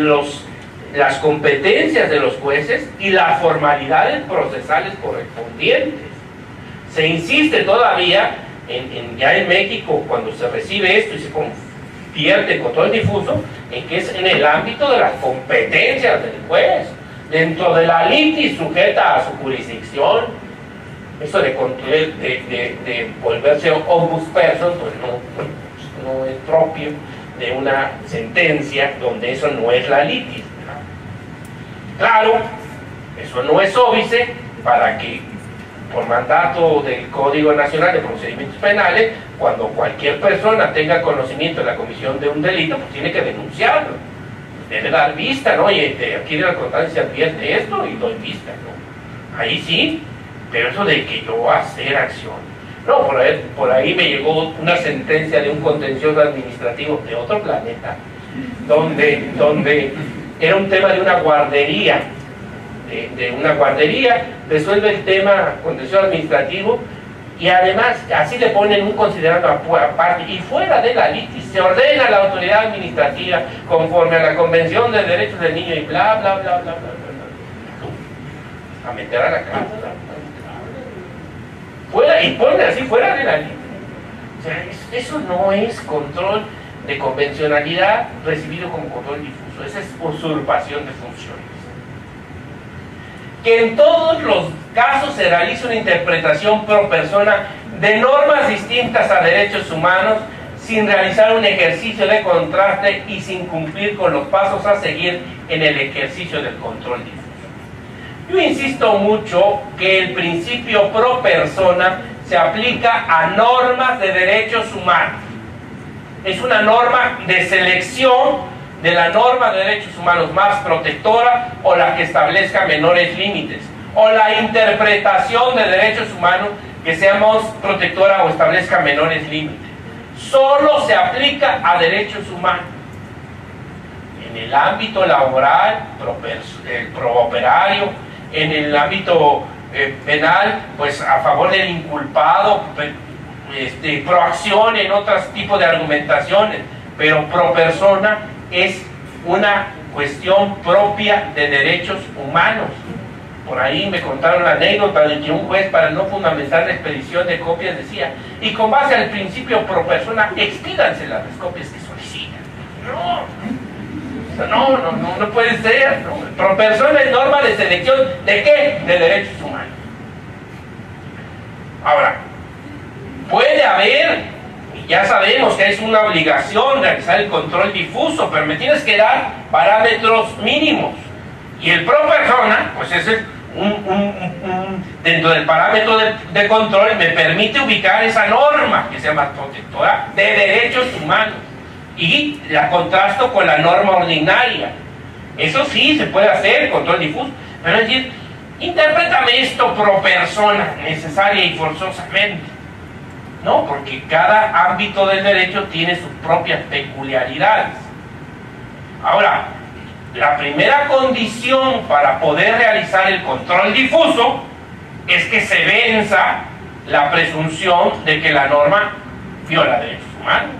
las competencias de los jueces y las formalidades procesales correspondientes, se insiste todavía ya en México, cuando se recibe esto y se convierte en control difuso, en que es en el ámbito de las competencias del juez, dentro de la litis sujeta a su jurisdicción. Eso de control, de volverse obus person, pues no es propio de una sentencia donde eso no es la litis. Claro, eso no es óbice para que por mandato del Código Nacional de Procedimientos Penales, cuando cualquier persona tenga conocimiento de la comisión de un delito, pues tiene que denunciarlo. Debe dar vista, ¿no? Y aquí de la constancia advierte esto y doy vista, ¿no? Ahí sí, pero eso de que yo hacer acción. No, por ahí me llegó una sentencia de un contencioso administrativo de otro planeta, donde era un tema de una guardería, de una guardería, resuelve el tema contencioso administrativo y además así le ponen un considerando aparte y fuera de la litis se ordena a la autoridad administrativa conforme a la Convención de Derechos del Niño y bla bla bla bla bla bla, a meter a la cárcel fuera, y pone así fuera de la litis. O sea, eso no es control de convencionalidad recibido como control difuso, esa es usurpación de funciones. Que en todos los casos se realiza una interpretación pro persona de normas distintas a derechos humanos sin realizar un ejercicio de contraste y sin cumplir con los pasos a seguir en el ejercicio del control difuso. Yo insisto mucho que el principio pro persona se aplica a normas de derechos humanos. Es una norma de selección de la norma de derechos humanos más protectora o la que establezca menores límites, o la interpretación de derechos humanos que sea más protectora o establezca menores límites. Solo se aplica a derechos humanos. En el ámbito laboral, prooperario, en el ámbito penal, pues a favor del inculpado, proacción en otros tipos de argumentaciones, pero pro persona es una cuestión propia de derechos humanos. Por ahí me contaron la anécdota de que un juez, para no fundamentar la expedición de copias, decía, y con base al principio pro persona, expídanse las copias que solicitan. No puede ser. No. Pro persona es norma de selección, ¿de qué? De derechos humanos. Ahora, puede haber, ya sabemos que es una obligación realizar el control difuso, pero me tienes que dar parámetros mínimos. Y el pro persona, pues es dentro del parámetro de control, me permite ubicar esa norma que se llama protectora de derechos humanos. Y la contrasto con la norma ordinaria. Eso sí se puede hacer, control difuso. Pero es decir, interprétame esto pro persona, necesaria y forzosamente. No, porque cada ámbito del derecho tiene sus propias peculiaridades. Ahora, la primera condición para poder realizar el control difuso es que se venza la presunción de que la norma viola derechos humanos.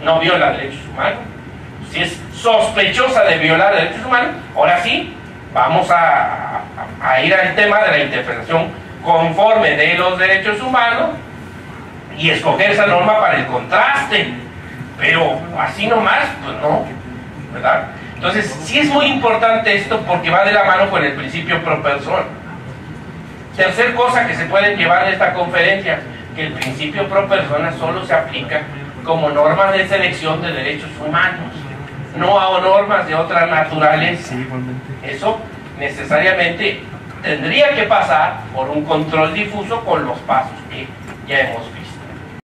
No viola derechos humanos. Si es sospechosa de violar derechos humanos, ahora sí, vamos a ir al tema de la interpretación conforme de los derechos humanos y escoger esa norma para el contraste, pero así nomás, pues no, ¿verdad? Entonces, sí es muy importante esto porque va de la mano con el principio pro persona. Tercer cosa que se pueden llevar de esta conferencia, que el principio pro persona solo se aplica como normas de selección de derechos humanos, no a normas de otras naturaleza. Eso necesariamente tendría que pasar por un control difuso con los pasos que ya hemos visto.